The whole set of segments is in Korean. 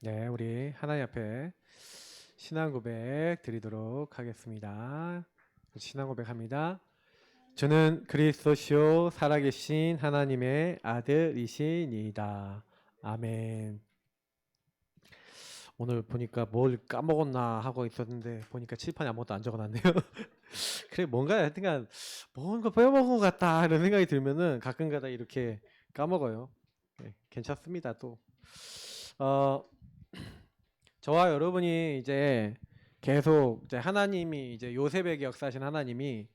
네, 우리 하나님 앞에 신앙 고백 드리도록 하겠습니다. 신앙 고백합니다. 저는 그리스도시요 살아계신 하나님의 아들이시니이다. 아멘. 오늘 보니까 뭘 까먹었나 하고 있었는데 보니까 칠판에 아무것도 안 적어놨네요. 그래 뭔가 하여튼간 뭔가 빼먹은 것 같다 이런 생각이 들면은 가끔가다 이렇게 까먹어요. 네, 괜찮습니다 또. 어, 저와 여러분이 이제 계속 이제 하나님이 이제 요셉에게 역사하신 하나님이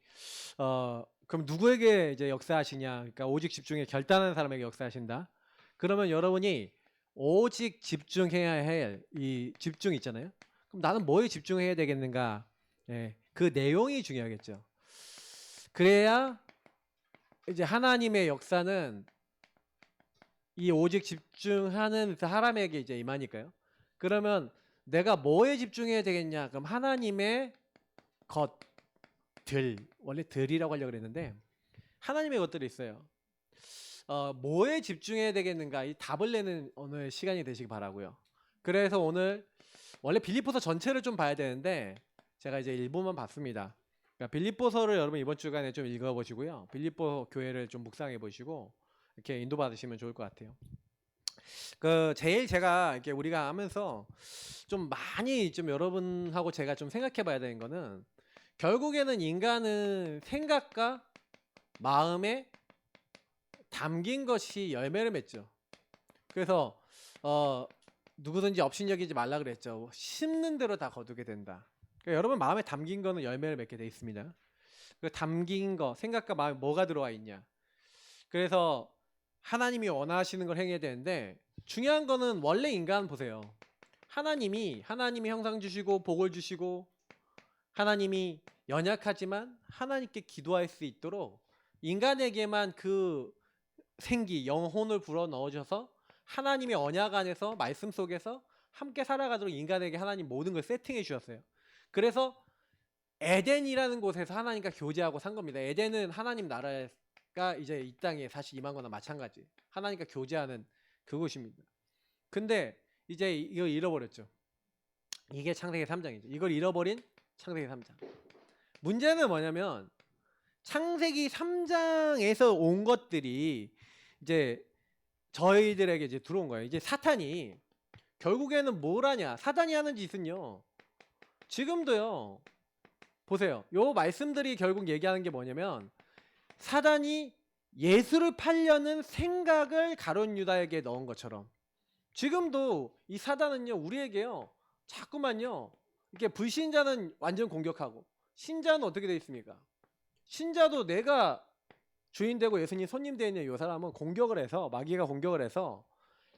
그럼 누구에게 이제 역사하시냐? 그러니까 오직 집중에 결단하는 사람에게 역사하신다. 그러면 여러분이 오직 집중해야 할 이 집중 있잖아요. 그럼 나는 뭐에 집중해야 되겠는가? 예, 그 내용이 중요하겠죠. 그래야 이제 하나님의 역사는 이 오직 집중하는 사람에게 이제 임하니까요. 그러면 내가 뭐에 집중해야 되겠냐? 그럼 하나님의 것들, 원래 들이라고 하려고 그랬는데 하나님의 것들이 있어요. 뭐에 집중해야 되겠는가? 이 답을 내는 오늘 시간이 되시기 바라고요. 그래서 오늘 원래 빌립보서 전체를 좀 봐야 되는데 제가 이제 일부만 봤습니다. 그러니까 빌립보서를 여러분 이번 주간에 좀 읽어보시고요. 빌립보 교회를 좀 묵상해 보시고 이렇게 인도받으시면 좋을 것 같아요. 그 제일 제가 이렇게 우리가 하면서 좀 많이 좀 여러분하고 제가 좀 생각해 봐야 되는 거는 결국에는 인간은 생각과 마음에 담긴 것이 열매를 맺죠. 그래서 누구든지 업신여기지 말라 그랬죠. 심는 대로 다 거두게 된다. 그러니까 여러분 마음에 담긴 거는 열매를 맺게 돼 있습니다. 그 담긴 거 생각과 마음에 뭐가 들어와 있냐. 그래서 하나님이 원하시는 걸 행해야 되는데 중요한 거는 원래 인간 보세요. 하나님이 형상 주시고 복을 주시고 하나님이 연약하지만 하나님께 기도할 수 있도록 인간에게만 그 생기, 영혼을 불어 넣으셔서 하나님의 언약 안에서 말씀 속에서 함께 살아가도록 인간에게 하나님 모든 걸 세팅해 주셨어요. 그래서 에덴이라는 곳에서 하나님과 교제하고 산 겁니다. 에덴은 하나님 나라가 이제 이 땅에 사실 임한 거나 마찬가지. 하나님과 교제하는 그곳입니다. 근데 이제 이걸 잃어버렸죠. 이게 창세기 3장이죠. 이걸 잃어버린 창세기 3장. 문제는 뭐냐면 창세기 3장에서 온 것들이 이제 저희들에게 이제 들어온 거예요. 이제 사탄이 결국에는 뭘 하냐? 사단이 하는 짓은요. 지금도요. 보세요. 요 말씀들이 결국 얘기하는 게 뭐냐면 사단이 예수를 팔려는 생각을 가룟 유다에게 넣은 것처럼 지금도 이 사단은요 우리에게요 자꾸만요 이렇게 불신자는 완전 공격하고 신자는 어떻게 되어 있습니까? 신자도 내가 주인 되고 예수님 손님 되어 있는 이 사람은 공격을 해서 마귀가 공격을 해서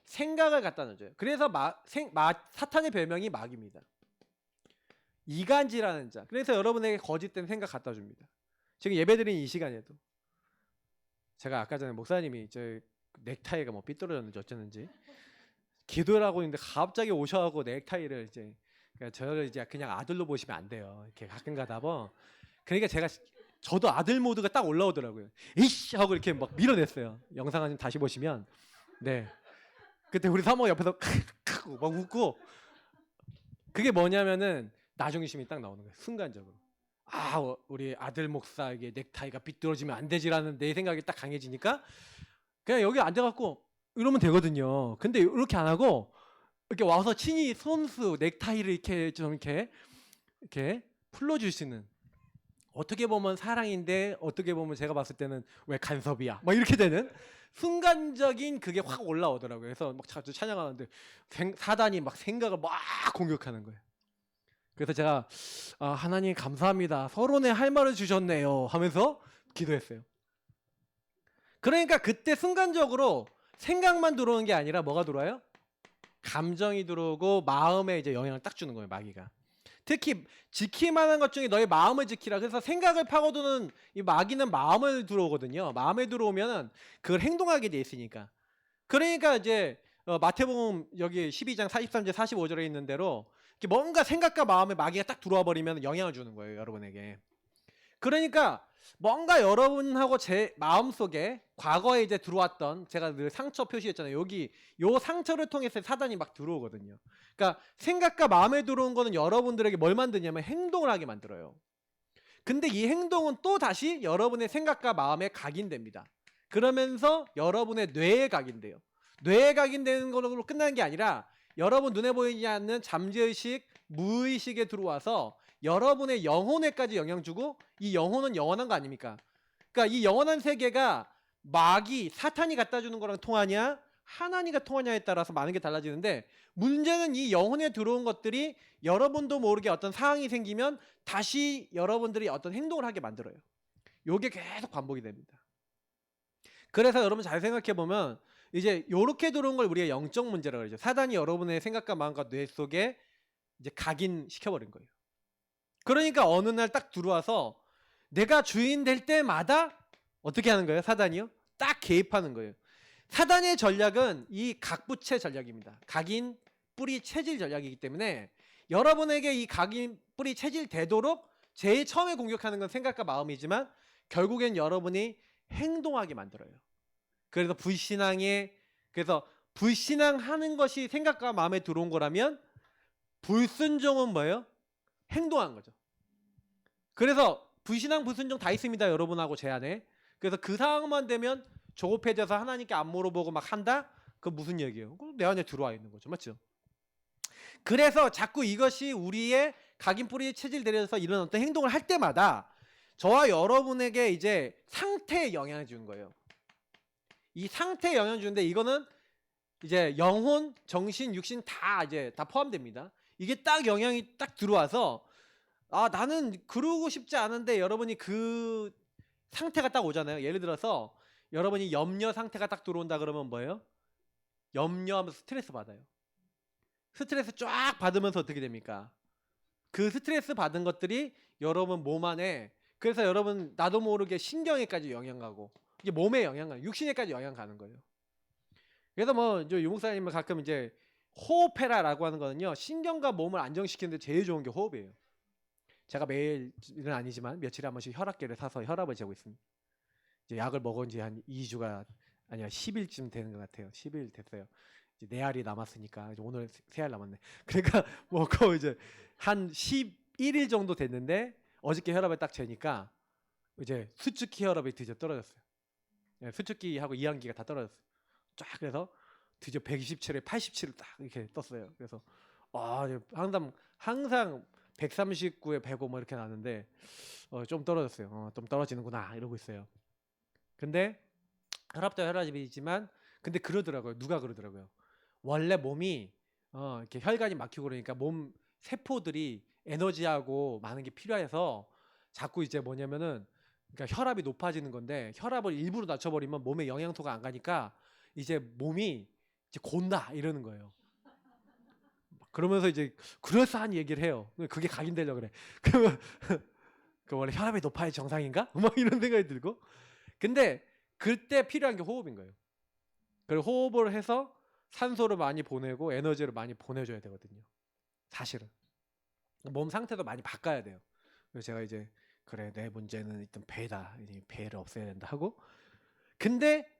생각을 갖다 넣어줘요. 그래서 사탄의 별명이 마귀입니다. 이간질하는 자. 그래서 여러분에게 거짓된 생각 갖다 줍니다. 지금 예배드린 이 시간에도 제가 아까 전에 목사님이 저 넥타이가 뭐 삐뚤어졌는지 어쩌는지 기도를 하고 있는데 갑자기 오셔가지고 넥타이를 이제 그러니까 저를 이제 그냥 아들로 보시면 안 돼요. 이렇게 가끔가다 뭐 그러니까 제가 저도 아들 모드가 딱 올라오더라고요. 이씨 하고 이렇게 막 밀어냈어요. 영상 좀 다시 보시면 네 그때 우리 사모 옆에서 크크 막 웃고 그게 뭐냐면은 나중심이 딱 나오는 거예요. 순간적으로. 우리 아들 목사에게 넥타이가 삐뚤어지면 안 되지라는 내 생각이 딱 강해지니까 그냥 여기 앉아갖고 이러면 되거든요. 근데 이렇게 안 하고 이렇게 와서 친히 손수 넥타이를 이렇게 좀 이렇게 풀어주시는 어떻게 보면 사랑인데 어떻게 보면 제가 봤을 때는 왜 간섭이야 막 이렇게 되는 순간적인 그게 확 올라오더라고요. 그래서 막 자주 찬양하는데 사단이 막 생각을 막 공격하는 거예요. 그래서 제가 하나님 감사합니다. 서론에 할 말을 주셨네요 하면서 기도했어요. 그러니까 그때 순간적으로 생각만 들어오는 게 아니라 뭐가 들어와요? 감정이 들어오고 마음에 이제 영향을 딱 주는 거예요. 마귀가. 특히 지킬만한 것 중에 너의 마음을 지키라. 그래서 생각을 파고드는 이 마귀는 마음을 들어오거든요. 마음에 들어오면 그걸 행동하게 돼 있으니까. 그러니까 이제 마태복음 여기 12장 43절 45절에 있는 대로 뭔가 생각과 마음에 마귀가 딱 들어와 버리면 영향을 주는 거예요. 여러분에게. 그러니까 뭔가 여러분하고 제 마음속에 과거에 이제 들어왔던, 제가 늘 상처 표시했잖아요. 여기 요 상처를 통해서 사단이 막 들어오거든요. 그러니까 생각과 마음에 들어온 거는 여러분들에게 뭘 만드냐면 행동을 하게 만들어요. 근데 이 행동은 또 다시 여러분의 생각과 마음에 각인됩니다. 그러면서 여러분의 뇌에 각인돼요. 뇌에 각인되는 걸로 끝나는 게 아니라 여러분 눈에 보이지 않는 잠재의식, 무의식에 들어와서 여러분의 영혼에까지 영향 주고, 이 영혼은 영원한 거 아닙니까? 그러니까 이 영원한 세계가 마귀, 사탄이 갖다 주는 거랑 통하냐, 하나님과 통하냐에 따라서 많은 게 달라지는데, 문제는 이 영혼에 들어온 것들이 여러분도 모르게 어떤 상황이 생기면 다시 여러분들이 어떤 행동을 하게 만들어요. 요게 계속 반복이 됩니다. 그래서 여러분 잘 생각해 보면 이제 요렇게 들어온 걸 우리가 영적 문제라고 그러죠. 사단이 여러분의 생각과 마음과 뇌 속에 이제 각인시켜 버린 거예요. 그러니까 어느 날 딱 들어와서 내가 주인 될 때마다 어떻게 하는 거예요? 사단이요? 딱 개입하는 거예요. 사단의 전략은 이 각부채 전략입니다. 각인, 뿌리, 체질 전략이기 때문에 여러분에게 이 각인, 뿌리, 체질 되도록 제일 처음에 공격하는 건 생각과 마음이지만 결국엔 여러분이 행동하게 만들어요. 그래서 그래서 불신앙하는 것이 생각과 마음에 들어온 거라면 불순종은 뭐예요? 행동한 거죠. 그래서 불신앙, 불순종 다 있습니다. 여러분하고 제 안에. 그래서 그 상황만 되면 조급해져서 하나님께 안 물어보고 막 한다? 그거 무슨 얘기예요? 내 안에 들어와 있는 거죠. 맞죠? 그래서 자꾸 이것이 우리의 각인 뿌리에 체질 내려서 이런 어떤 행동을 할 때마다 저와 여러분에게 이제 상태에 영향을 주는 거예요. 이 상태에 영향을 주는데 이거는 이제 영혼, 정신, 육신 다 이제 다 포함됩니다. 이게 딱 영향이 딱 들어와서 나는 그러고 싶지 않은데 여러분이 그 상태가 딱 오잖아요. 예를 들어서 여러분이 염려 상태가 딱 들어온다 그러면 뭐예요? 염려하면서 스트레스 받아요. 스트레스 쫙 받으면서 어떻게 됩니까? 그 스트레스 받은 것들이 여러분 몸 안에, 그래서 여러분 나도 모르게 신경에까지 영향 가고 이게 몸에 영향 가고 육신에까지 영향 가는 거예요. 그래서 뭐 유목사님은 가끔 이제 호흡해라라고 하는 거는요, 신경과 몸을 안정시키는데 제일 좋은 게 호흡이에요. 제가 매일은 아니지만 며칠에 한 번씩 혈압계를 사서 혈압을 재고 있습니다. 이제 약을 먹은 지 한 2주가 아니라 10일쯤 되는 것 같아요. 10일 됐어요. 이제 4알이 남았으니까 이제 오늘 3알 남았네. 그러니까 먹고 이제 한 11일 정도 됐는데 어저께 혈압을 딱 재니까 이제 수축기 혈압이 드디어 떨어졌어요. 수축기하고 이항기가 다 떨어졌어요. 쫙. 그래서 드디어 127에 87을 딱 이렇게 떴어요. 그래서 항상 139에 105 뭐 이렇게 나는데 좀 떨어졌어요. 좀 떨어지는구나 이러고 있어요. 근데 혈압도 혈압이지만 근데 그러더라고요. 누가 그러더라고요. 원래 몸이 이렇게 혈관이 막히고 그러니까 몸 세포들이 에너지하고 많은 게 필요해서 자꾸 이제 뭐냐면은 그러니까 혈압이 높아지는 건데 혈압을 일부러 낮춰버리면 몸에 영양소가 안 가니까 이제 몸이 이제 곤다 이러는 거예요. 그러면서 이제 그럴싸한 얘기를 해요. 그게 각인되려고 그래. 그러면 그 원래 혈압이 높아야 정상인가? 막 이런 생각이 들고. 근데 그때 필요한 게 호흡인 거예요. 그리고 호흡을 해서 산소를 많이 보내고 에너지를 많이 보내줘야 되거든요. 사실은 몸 상태도 많이 바꿔야 돼요. 그래서 제가 이제 그래 내 문제는 일단 배다. 배를 없애야 된다 하고. 근데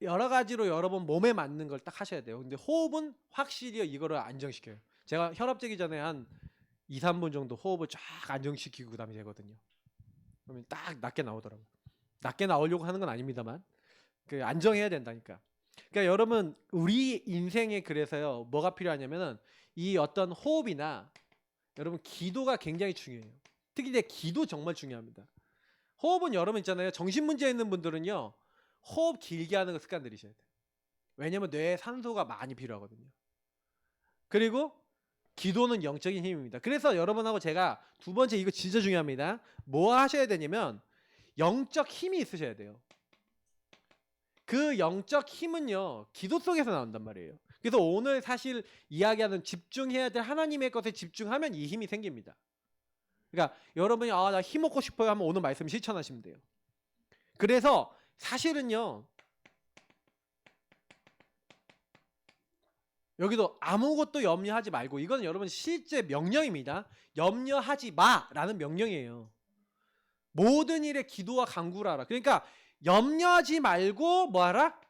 여러 가지로 여러분 몸에 맞는 걸 딱 하셔야 돼요. 근데 호흡은 확실히 이거를 안정시켜요. 제가 혈압 재기 전에 한 2, 3분 정도 호흡을 쫙 안정시키고 그다음에 재거든요. 그러면 딱 낮게 나오더라고요. 낮게 나오려고 하는 건 아닙니다만 그 안정해야 된다니까. 그러니까 여러분 우리 인생에 그래서요 뭐가 필요하냐면은 이 어떤 호흡이나 여러분 기도가 굉장히 중요해요. 특히 이제 기도 정말 중요합니다. 호흡은 여러분 있잖아요. 정신 문제 있는 분들은요 호흡 길게 하는 거 습관 들이셔야 돼요. 왜냐면 뇌에 산소가 많이 필요하거든요. 그리고 기도는 영적인 힘입니다. 그래서 여러분하고 제가 두 번째 이거 진짜 중요합니다. 뭐 하셔야 되냐면 영적 힘이 있으셔야 돼요. 그 영적 힘은요 기도 속에서 나온단 말이에요. 그래서 오늘 사실 이야기하는 집중해야 될 하나님의 것에 집중하면 이 힘이 생깁니다. 그러니까 여러분이 나 힘 얻고 싶어요 하면 오늘 말씀 실천하시면 돼요. 그래서 사실은요 여기도 아무것도 염려하지 말고, 이건 여러분 실제 명령입니다. 염려하지 마라는 명령이에요. 모든 일에 기도와 간구를 하라. 그러니까 염려하지 말고 뭐하라?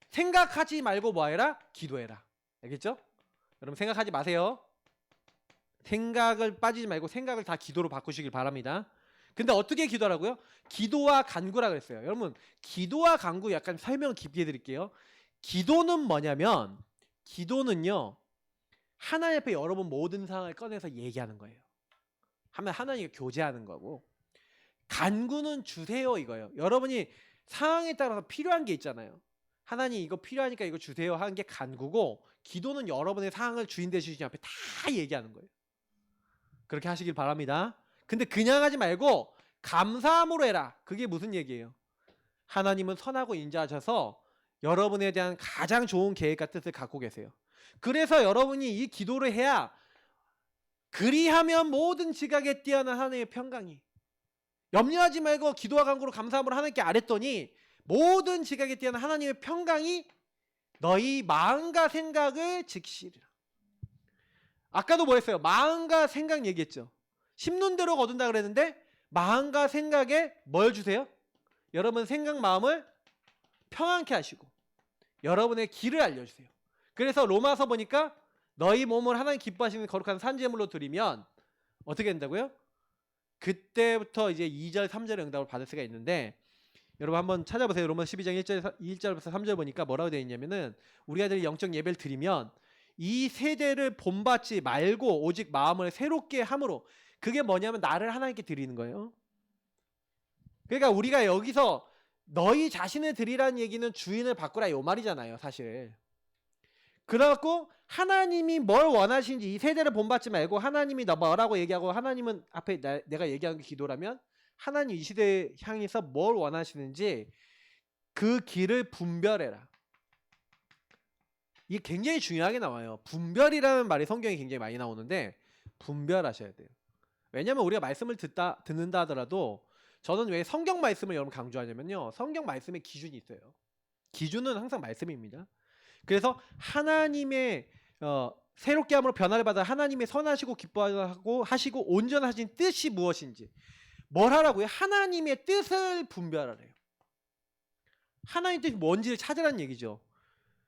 생각하지 말고 뭐해라? 기도해라. 알겠죠? 여러분 생각하지 마세요. 생각을 빠지지 말고 생각을 다 기도로 바꾸시길 바랍니다. 근데 어떻게 기도하라고요? 기도와 간구라 그랬어요. 여러분 기도와 간구 약간 설명 깊게 해드릴게요. 기도는 뭐냐면 기도는요 하나님 앞에 여러분 모든 상황을 꺼내서 얘기하는 거예요. 하면 하나님과 교제하는 거고, 간구는 주세요 이거예요. 여러분이 상황에 따라서 필요한 게 있잖아요. 하나님 이거 필요하니까 이거 주세요 하는 게 간구고, 기도는 여러분의 상황을 주인 되시는 앞에 다 얘기하는 거예요. 그렇게 하시길 바랍니다. 근데 그냥 하지 말고 감사함으로 해라. 그게 무슨 얘기예요? 하나님은 선하고 인자하셔서 여러분에 대한 가장 좋은 계획과 뜻을 갖고 계세요. 그래서 여러분이 이 기도를 해야, 그리하면 모든 지각에 뛰어난 하나님의 평강이, 염려하지 말고 기도와 간구로 감사함으로 하나님께 아랬더니 모든 지각에 뛰어난 하나님의 평강이 너희 마음과 생각을 지키시리라. 아까도 뭐 했어요? 마음과 생각 얘기했죠. 심는 대로 거둔다 그랬는데 마음과 생각에 뭘 주세요? 여러분 생각 마음을 평안케 하시고 여러분의 길을 알려주세요. 그래서 로마서 보니까 너희 몸을 하나님 기뻐하시는 거룩한 산제물로 드리면 어떻게 된다고요? 그때부터 이제 2절 3절의 응답을 받을 수가 있는데, 여러분 한번 찾아보세요. 로마서 12장 1절부터 3절 보니까 뭐라고 되어 있냐면은 우리 아들이 영적 예배를 드리면 이 세대를 본받지 말고 오직 마음을 새롭게 함으로, 그게 뭐냐면 나를 하나님께 드리는 거예요. 그러니까 우리가 여기서 너희 자신을 드리라는 얘기는 주인을 바꾸라 이 말이잖아요 사실. 그래갖고 하나님이 뭘 원하시는지 이 세대를 본받지 말고 하나님이 너 뭐라고 얘기하고, 하나님은 앞에 내가 얘기하는 게 기도라면 하나님 이 시대에 향해서 뭘 원하시는지 그 길을 분별해라. 이게 굉장히 중요하게 나와요. 분별이라는 말이 성경에 굉장히 많이 나오는데 분별하셔야 돼요. 왜냐면 우리가 말씀을 듣는다 하더라도, 저는 왜 성경 말씀을 여러분 강조하냐면요, 성경 말씀의 기준이 있어요. 기준은 항상 말씀입니다. 그래서 하나님의 새롭게 함으로 변화를 받아 하나님의 선하시고 기뻐하고 하시고 온전하신 뜻이 무엇인지, 뭘 하라고요? 하나님의 뜻을 분별하래요. 하나님 뜻이 뭔지를 찾으라는 얘기죠.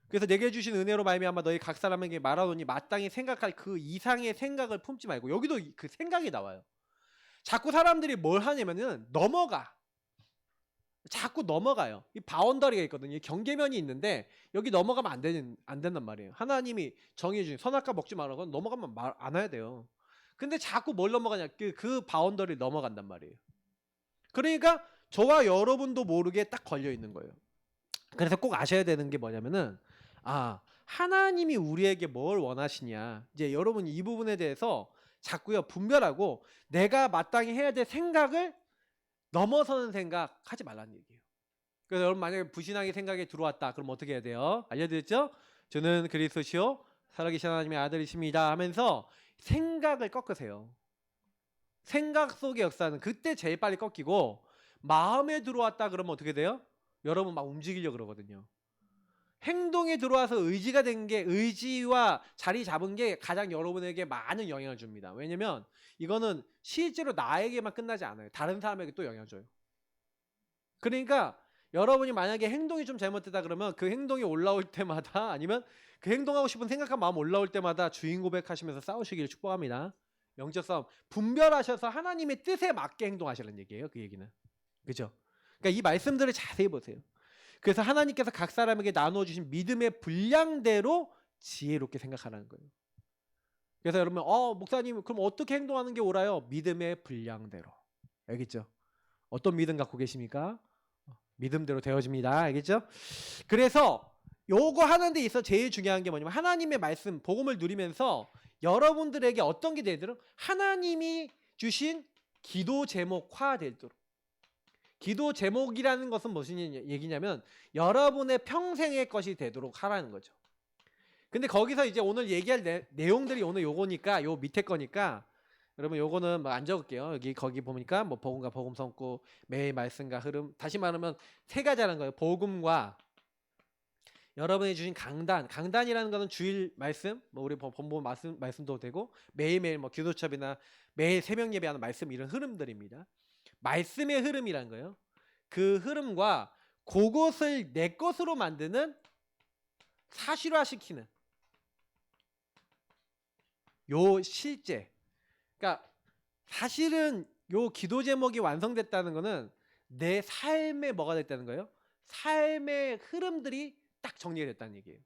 그래서 내게 주신 은혜로 말미암아 너희 각 사람에게 말하노니 마땅히 생각할 그 이상의 생각을 품지 말고, 여기도 그 생각이 나와요. 자꾸 사람들이 뭘 하냐면은 자꾸 넘어가요. 이 바운더리가 있거든요. 경계면이 있는데 여기 넘어가면 안 된단 말이에요. 하나님이 정해 주신 선악과 먹지 말라고 넘어가면 말 안 해야 돼요. 근데 자꾸 뭘 넘어가냐? 그 바운더리 넘어간단 말이에요. 그러니까 저와 여러분도 모르게 딱 걸려 있는 거예요. 그래서 꼭 아셔야 되는 게 뭐냐면은, 하나님이 우리에게 뭘 원하시냐, 이제 여러분 이 부분에 대해서 자꾸요 분별하고 내가 마땅히 해야 될 생각을 넘어서는 생각 하지 말라는 얘기예요. 그래서 여러분 만약에 불신앙의 생각이 들어왔다 그럼 어떻게 해야 돼요? 알려드렸죠? 저는 그리스도시요 살아계신 하나님의 아들이십니다 하면서 생각을 꺾으세요. 생각 속의 역사는 그때 제일 빨리 꺾이고, 마음에 들어왔다 그러면 어떻게 돼요? 여러분 막 움직이려고 그러거든요. 행동에 들어와서 의지가 된 게, 의지와 자리 잡은 게 가장 여러분에게 많은 영향을 줍니다. 왜냐면 이거는 실제로 나에게만 끝나지 않아요. 다른 사람에게 또 영향을 줘요. 그러니까 여러분이 만약에 행동이 좀 잘못됐다 그러면 그 행동이 올라올 때마다, 아니면 그 행동하고 싶은 생각한 마음 올라올 때마다 주인 고백하시면서 싸우시기를 축복합니다. 영적 싸움 분별하셔서 하나님의 뜻에 맞게 행동하시라는 얘기예요. 그 얘기는. 그죠? 그러니까 이 말씀들을 자세히 보세요. 그래서 하나님께서 각 사람에게 나누어 주신 믿음의 분량대로 지혜롭게 생각하라는 거예요. 그래서 여러분 목사님 그럼 어떻게 행동하는 게 옳아요? 믿음의 분량대로. 알겠죠? 어떤 믿음 갖고 계십니까? 믿음대로 되어집니다. 알겠죠? 그래서 요거 하는 데 있어 제일 중요한 게 뭐냐면, 하나님의 말씀 복음을 누리면서 여러분들에게 어떤 게 되도록, 하나님이 주신 기도 제목화 되도록. 기도 제목이라는 것은 무슨 얘기냐면 여러분의 평생의 것이 되도록 하라는 거죠. 근데 거기서 이제 오늘 얘기할 내용들이 오늘 요거니까, 요 밑에 거니까 여러분 요거는 뭐 안 적을게요. 거기 보니까 뭐 복음과 복음 성구, 매의 말씀과 흐름, 다시 말하면 세 가지라는 거예요. 복음과 여러분이 주신 강단이라는 것은 주일 말씀, 뭐 우리 본부 말씀도 되고, 매일매일 뭐 기도첩이나 매일 새벽 예배하는 말씀, 이런 흐름들입니다. 말씀의 흐름이란 거예요. 그 흐름과 그것을 내 것으로 만드는 사실화시키는 요 실제. 그러니까 사실은 요 기도 제목이 완성됐다는 거는 내 삶에 뭐가 됐다는 거예요? 삶의 흐름들이 딱 정리가 됐다는 얘기예요.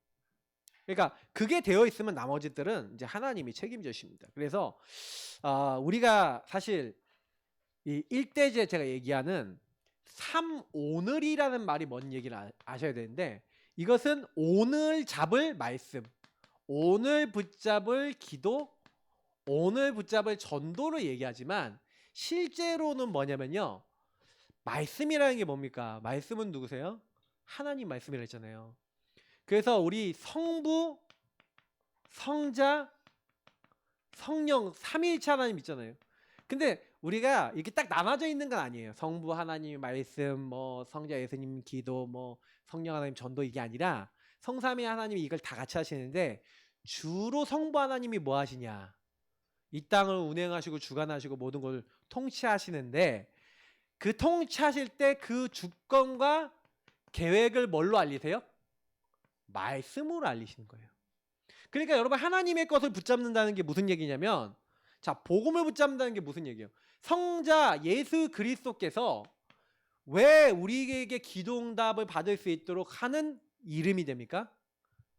그러니까 그게 되어 있으면 나머지들은 이제 하나님이 책임져 주십니다. 그래서 우리가 사실 이 일대제 제가 얘기하는 3오늘이라는 말이 뭔 얘기를 아셔야 되는데, 이것은 오늘 잡을 말씀, 오늘 붙잡을 기도, 오늘 붙잡을 전도를 얘기하지만 실제로는 뭐냐면요, 말씀이라는 게 뭡니까? 말씀은 누구세요? 하나님 말씀이라 했잖아요. 그래서 우리 성부, 성자, 성령 삼위일체 하나님 있잖아요. 근데 우리가 이렇게 딱 나눠져 있는 건 아니에요. 성부 하나님 말씀, 뭐 성자 예수님 기도, 뭐 성령 하나님 전도, 이게 아니라 성삼위 하나님이 이걸 다 같이 하시는데, 주로 성부 하나님이 뭐 하시냐? 이 땅을 운행하시고 주관하시고 모든 걸 통치하시는데, 그 통치하실 때 그 주권과 계획을 뭘로 알리세요? 말씀으로 알리시는 거예요. 그러니까 여러분, 하나님의 것을 붙잡는다는 게 무슨 얘기냐면, 자, 복음을 붙잡는다는 게 무슨 얘기예요? 성자 예수 그리스도께서 왜 우리에게 기도응답을 받을 수 있도록 하는 이름이 됩니까?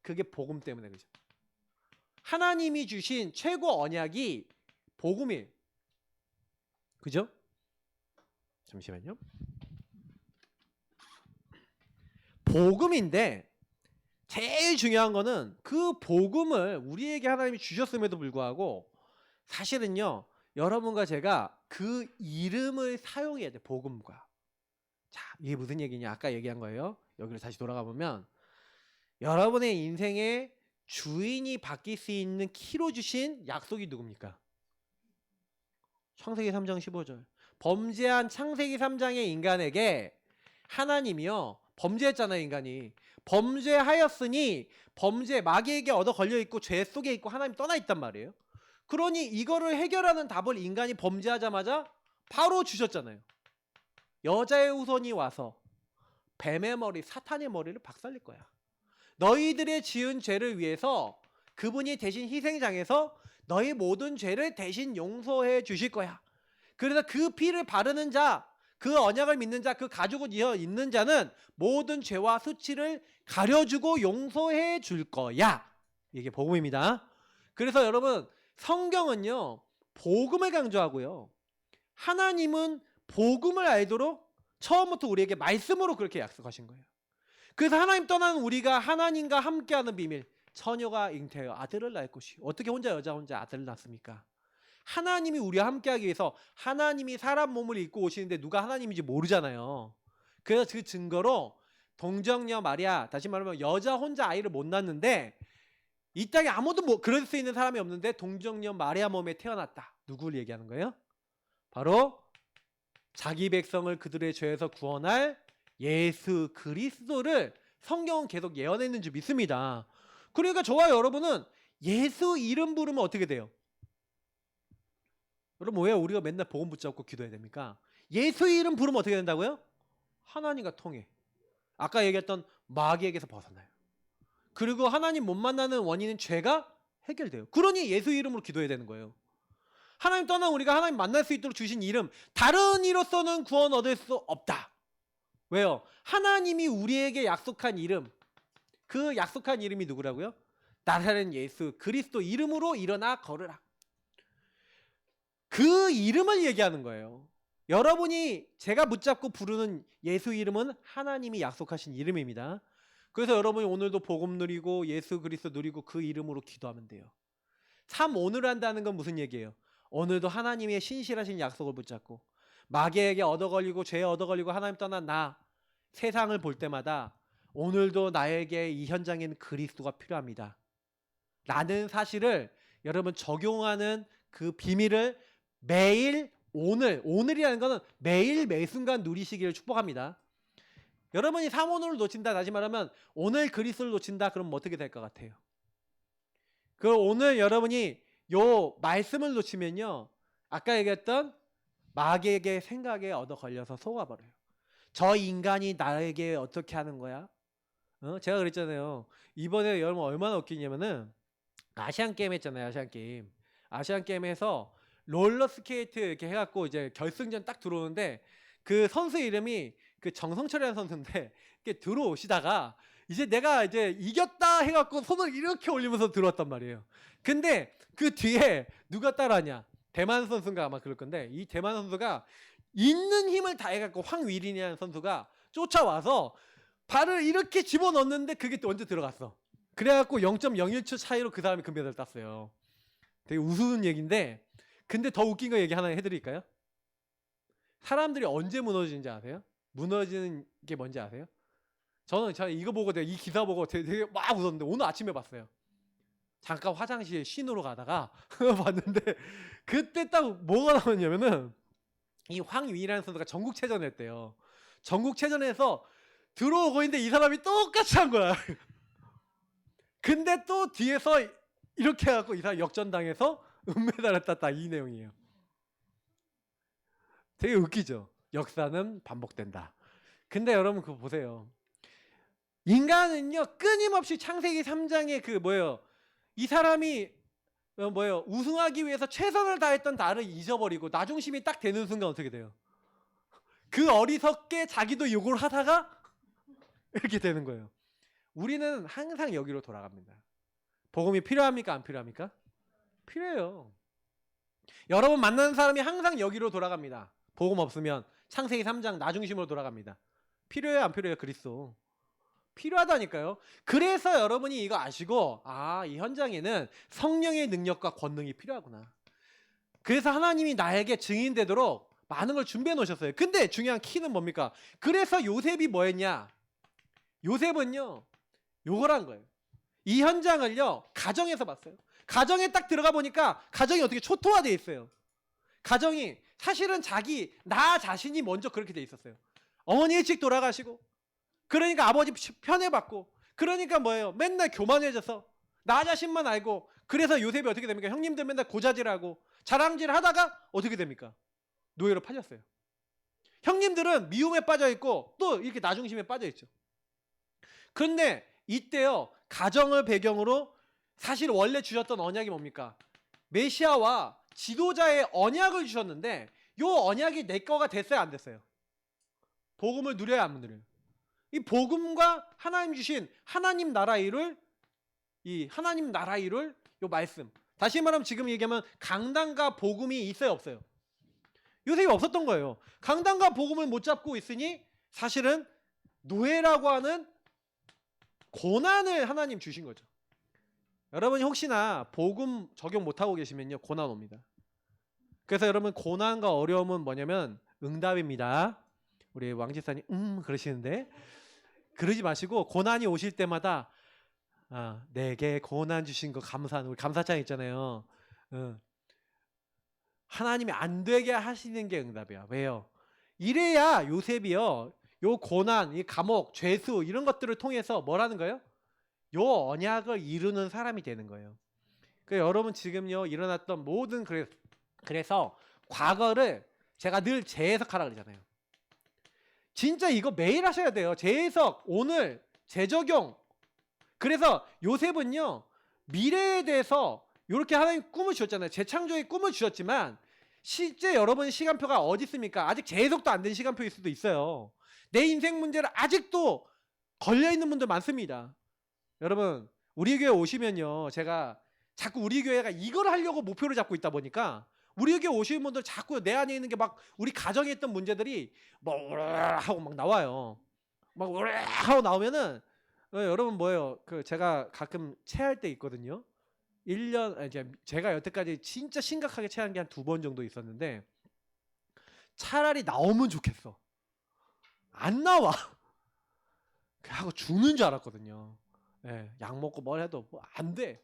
그게 복음 때문에. 그죠? 하나님이 주신 최고 언약이 복음이에요. 그죠? 잠시만요. 복음인데 제일 중요한 거는 그 복음을 우리에게 하나님이 주셨음에도 불구하고 사실은요, 여러분과 제가 그 이름을 사용해야 돼. 복음과. 자, 이게 무슨 얘기냐? 아까 얘기한 거예요. 여기로 다시 돌아가 보면, 여러분의 인생의 주인이 바뀔 수 있는 키로 주신 약속이 누굽니까? 창세기 3장 15절. 범죄한 창세기 3장의 인간에게 하나님이요, 범죄했잖아요. 인간이 범죄하였으니 범죄, 마귀에게 얻어 걸려 있고 죄 속에 있고 하나님 떠나 있단 말이에요. 그러니 이거를 해결하는 답을 인간이 범죄하자마자 바로 주셨잖아요. 여자의 후손이 와서 뱀의 머리, 사탄의 머리를 박살낼 거야. 너희들의 지은 죄를 위해서 그분이 대신 희생장에서 너희 모든 죄를 대신 용서해 주실 거야. 그래서 그 피를 바르는 자, 그 언약을 믿는 자, 그 가죽을 이어 입는 자는 모든 죄와 수치를 가려주고 용서해 줄 거야. 이게 복음입니다. 그래서 여러분, 성경은요, 복음을 강조하고요, 하나님은 복음을 알도록 처음부터 우리에게 말씀으로 그렇게 약속하신 거예요. 그래서 하나님 떠난 우리가 하나님과 함께하는 비밀, 처녀가 잉태하여 아들을 낳을 것이. 어떻게 여자 혼자 아들을 낳습니까? 하나님이 우리와 함께하기 위해서, 하나님이 사람 몸을 입고 오시는데 누가 하나님인지 모르잖아요. 그래서 그 증거로 동정녀 마리아, 다시 말하면 여자 혼자 아이를 못 낳는데, 이 땅에 아무도 그럴 수 있는 사람이 없는데 동정녀 마리아 몸에 태어났다. 누구를 얘기하는 거예요? 바로 자기 백성을 그들의 죄에서 구원할 예수 그리스도를 성경은 계속 예언했는 줄 믿습니다. 그러니까 저와 여러분은 예수 이름 부르면 어떻게 돼요? 여러분, 왜 우리가 맨날 복음 붙잡고 기도해야 됩니까? 예수 이름 부르면 어떻게 된다고요? 하나님과 통해. 아까 얘기했던 마귀에게서 벗어나요. 그리고 하나님 못 만나는 원인은 죄가 해결돼요. 그러니 예수 이름으로 기도해야 되는 거예요. 하나님 떠난 우리가 하나님 만날 수 있도록 주신 이름, 다른 이로서는 구원 얻을 수 없다. 왜요? 하나님이 우리에게 약속한 이름, 그 약속한 이름이 누구라고요? 나사렛 예수 그리스도 이름으로 일어나 걸으라. 그 이름을 얘기하는 거예요. 여러분이 제가 붙잡고 부르는 예수 이름은 하나님이 약속하신 이름입니다. 그래서 여러분이 오늘도 복음 누리고 예수 그리스도 누리고 그 이름으로 기도하면 돼요. 참 오늘 한다는 건 무슨 얘기예요? 오늘도 하나님의 신실하신 약속을 붙잡고 마귀에게 얻어걸리고 죄에 얻어걸리고 하나님 떠난 나, 세상을 볼 때마다 오늘도 나에게 이 현장에는 그리스도가 필요합니다. 라는 사실을 여러분 적용하는 그 비밀을 매일, 오늘이라는 거는 매일 매순간 누리시기를 축복합니다. 여러분이 3오늘을 놓친다, 다시 말하면 오늘 그리스도를 놓친다, 그럼 어떻게 될 것 같아요? 그 오늘 여러분이 요 말씀을 놓치면요, 아까 얘기했던 마귀에게 생각에 얻어 걸려서 속아버려요. 저 인간이 나에게 어떻게 하는 거야? 제가 그랬잖아요. 이번에 여러분 얼마나 웃기냐면은 아시안 게임 했잖아요. 아시안 게임. 아시안 게임에서 롤러 스케이트 이렇게 해갖고 이제 결승전 딱 들어오는데 그 선수 이름이 그 정성철이라는 선수인데 이렇게 들어오시다가 이제 내가 이제 이겼다 해갖고 손을 이렇게 올리면서 들어왔단 말이에요. 근데 그 뒤에 누가 따라하냐? 대만 선수인가 아마 그럴 건데 이 대만 선수가 있는 힘을 다해갖고 황위린이라는 선수가 쫓아와서 발을 이렇게 집어넣었는데 그게 먼저 들어갔어. 그래갖고 0.01초 차이로 그 사람이 금메달을 땄어요. 되게 우스운 얘기인데 근데 더 웃긴 거 얘기 하나 해드릴까요? 사람들이 언제 무너지는지 아세요? 무너지는 게 뭔지 아세요? 저는 이거 보고 이 기사 보고 되게 막 웃었는데 오늘 아침에 봤어요. 잠깐 화장실에 쉰으로 가다가 봤는데 그때 딱 뭐가 나왔냐면은 이 황위라는 선수가 전국체전을 했대요. 전국체전에서 들어오고 있는데 이 사람이 똑같이 한 거야. 근데 또 뒤에서 이렇게 해갖고 이 사람 역전당해서 은메달을 땄다 이 내용이에요. 되게 웃기죠. 역사는 반복된다. 근데 여러분 그거 보세요. 인간은요 끊임없이 창세기 3장에 그 뭐예요 이 사람이 뭐예요 우승하기 위해서 최선을 다했던 나를 잊어버리고 나중심이 딱 되는 순간 어떻게 돼요? 그 어리석게 자기도 욕을 하다가 이렇게 되는 거예요. 우리는 항상 여기로 돌아갑니다. 복음이 필요합니까 안 필요합니까? 필요해요. 여러분 만나는 사람이 항상 여기로 돌아갑니다. 복음 없으면 창세기 3장 나중심으로 돌아갑니다. 필요해요 안 필요해요? 그리스도 필요하다니까요. 그래서 여러분이 이거 아시고 이 현장에는 성령의 능력과 권능이 필요하구나. 그래서 하나님이 나에게 증인되도록 많은 걸 준비해 놓으셨어요. 근데 중요한 키는 뭡니까? 그래서 요셉이 뭐 했냐? 요셉은요 요걸 한 거예요. 이 현장을요 가정에서 봤어요. 가정에 딱 들어가 보니까 가정이 어떻게 초토화되어 있어요. 가정이 사실은 나 자신이 먼저 그렇게 돼 있었어요. 어머니 일찍 돌아가시고 그러니까 아버지 편애받고 그러니까 뭐예요? 맨날 교만해져서 나 자신만 알고 그래서 요셉이 어떻게 됩니까? 형님들 맨날 고자질하고 자랑질 하다가 어떻게 됩니까? 노예로 팔렸어요. 형님들은 미움에 빠져있고 또 이렇게 나중심에 빠져있죠. 그런데 이때요 가정을 배경으로 사실 원래 주셨던 언약이 뭡니까? 메시아와 지도자의 언약을 주셨는데 이 언약이 내 거가 됐어요 안 됐어요? 복음을 누려야 안 누려요? 이 복음과 하나님 주신 하나님 나라 일을 요 말씀 다시 말하면 지금 얘기하면 강단과 복음이 있어요 없어요? 요셉이 없었던 거예요. 강단과 복음을 못 잡고 있으니 사실은 노예라고 하는 고난을 하나님 주신 거죠. 여러분이 혹시나 복음 적용 못하고 계시면요 고난 옵니다. 그래서 여러분 고난과 어려움은 뭐냐면 응답입니다. 우리 왕집사님 그러시는데 그러지 마시고 고난이 오실 때마다 내게 고난 주신 거 감사하는 우리 감사장 있잖아요. 하나님이 안 되게 하시는 게 응답이야. 왜요? 이래야 요셉이요 요 고난, 이 감옥, 죄수 이런 것들을 통해서 뭐라는 거예요? 요 언약을 이루는 사람이 되는 거예요. 그러니까 여러분 지금요 일어났던 모든 그래서 과거를 제가 늘 재해석하라 그러잖아요. 진짜 이거 매일 하셔야 돼요. 재해석, 오늘, 재적용. 그래서 요셉은요 미래에 대해서 이렇게 하나님 꿈을 주셨잖아요. 재창조의 꿈을 주셨지만 실제 여러분 시간표가 어디 있습니까? 아직 재해석도 안 된 시간표일 수도 있어요. 내 인생 문제를 아직도 걸려있는 분들 많습니다. 여러분 우리 교회 오시면요 제가 자꾸 우리 교회가 이걸 하려고 목표를 잡고 있다 보니까 우리 교회 오시는 분들 자꾸 내 안에 있는 게 막 우리 가정에 있던 문제들이 뭐 하고 막 나와요. 막 하고 나오면은 여러분 뭐예요? 그 제가 가끔 체할 때 있거든요. 1년 이제 제가 여태까지 진짜 심각하게 체한 게 한 2번 정도 있었는데 차라리 나오면 좋겠어. 안 나와. 하고 죽는 줄 알았거든요. 약 먹고 뭘 해도 안 돼.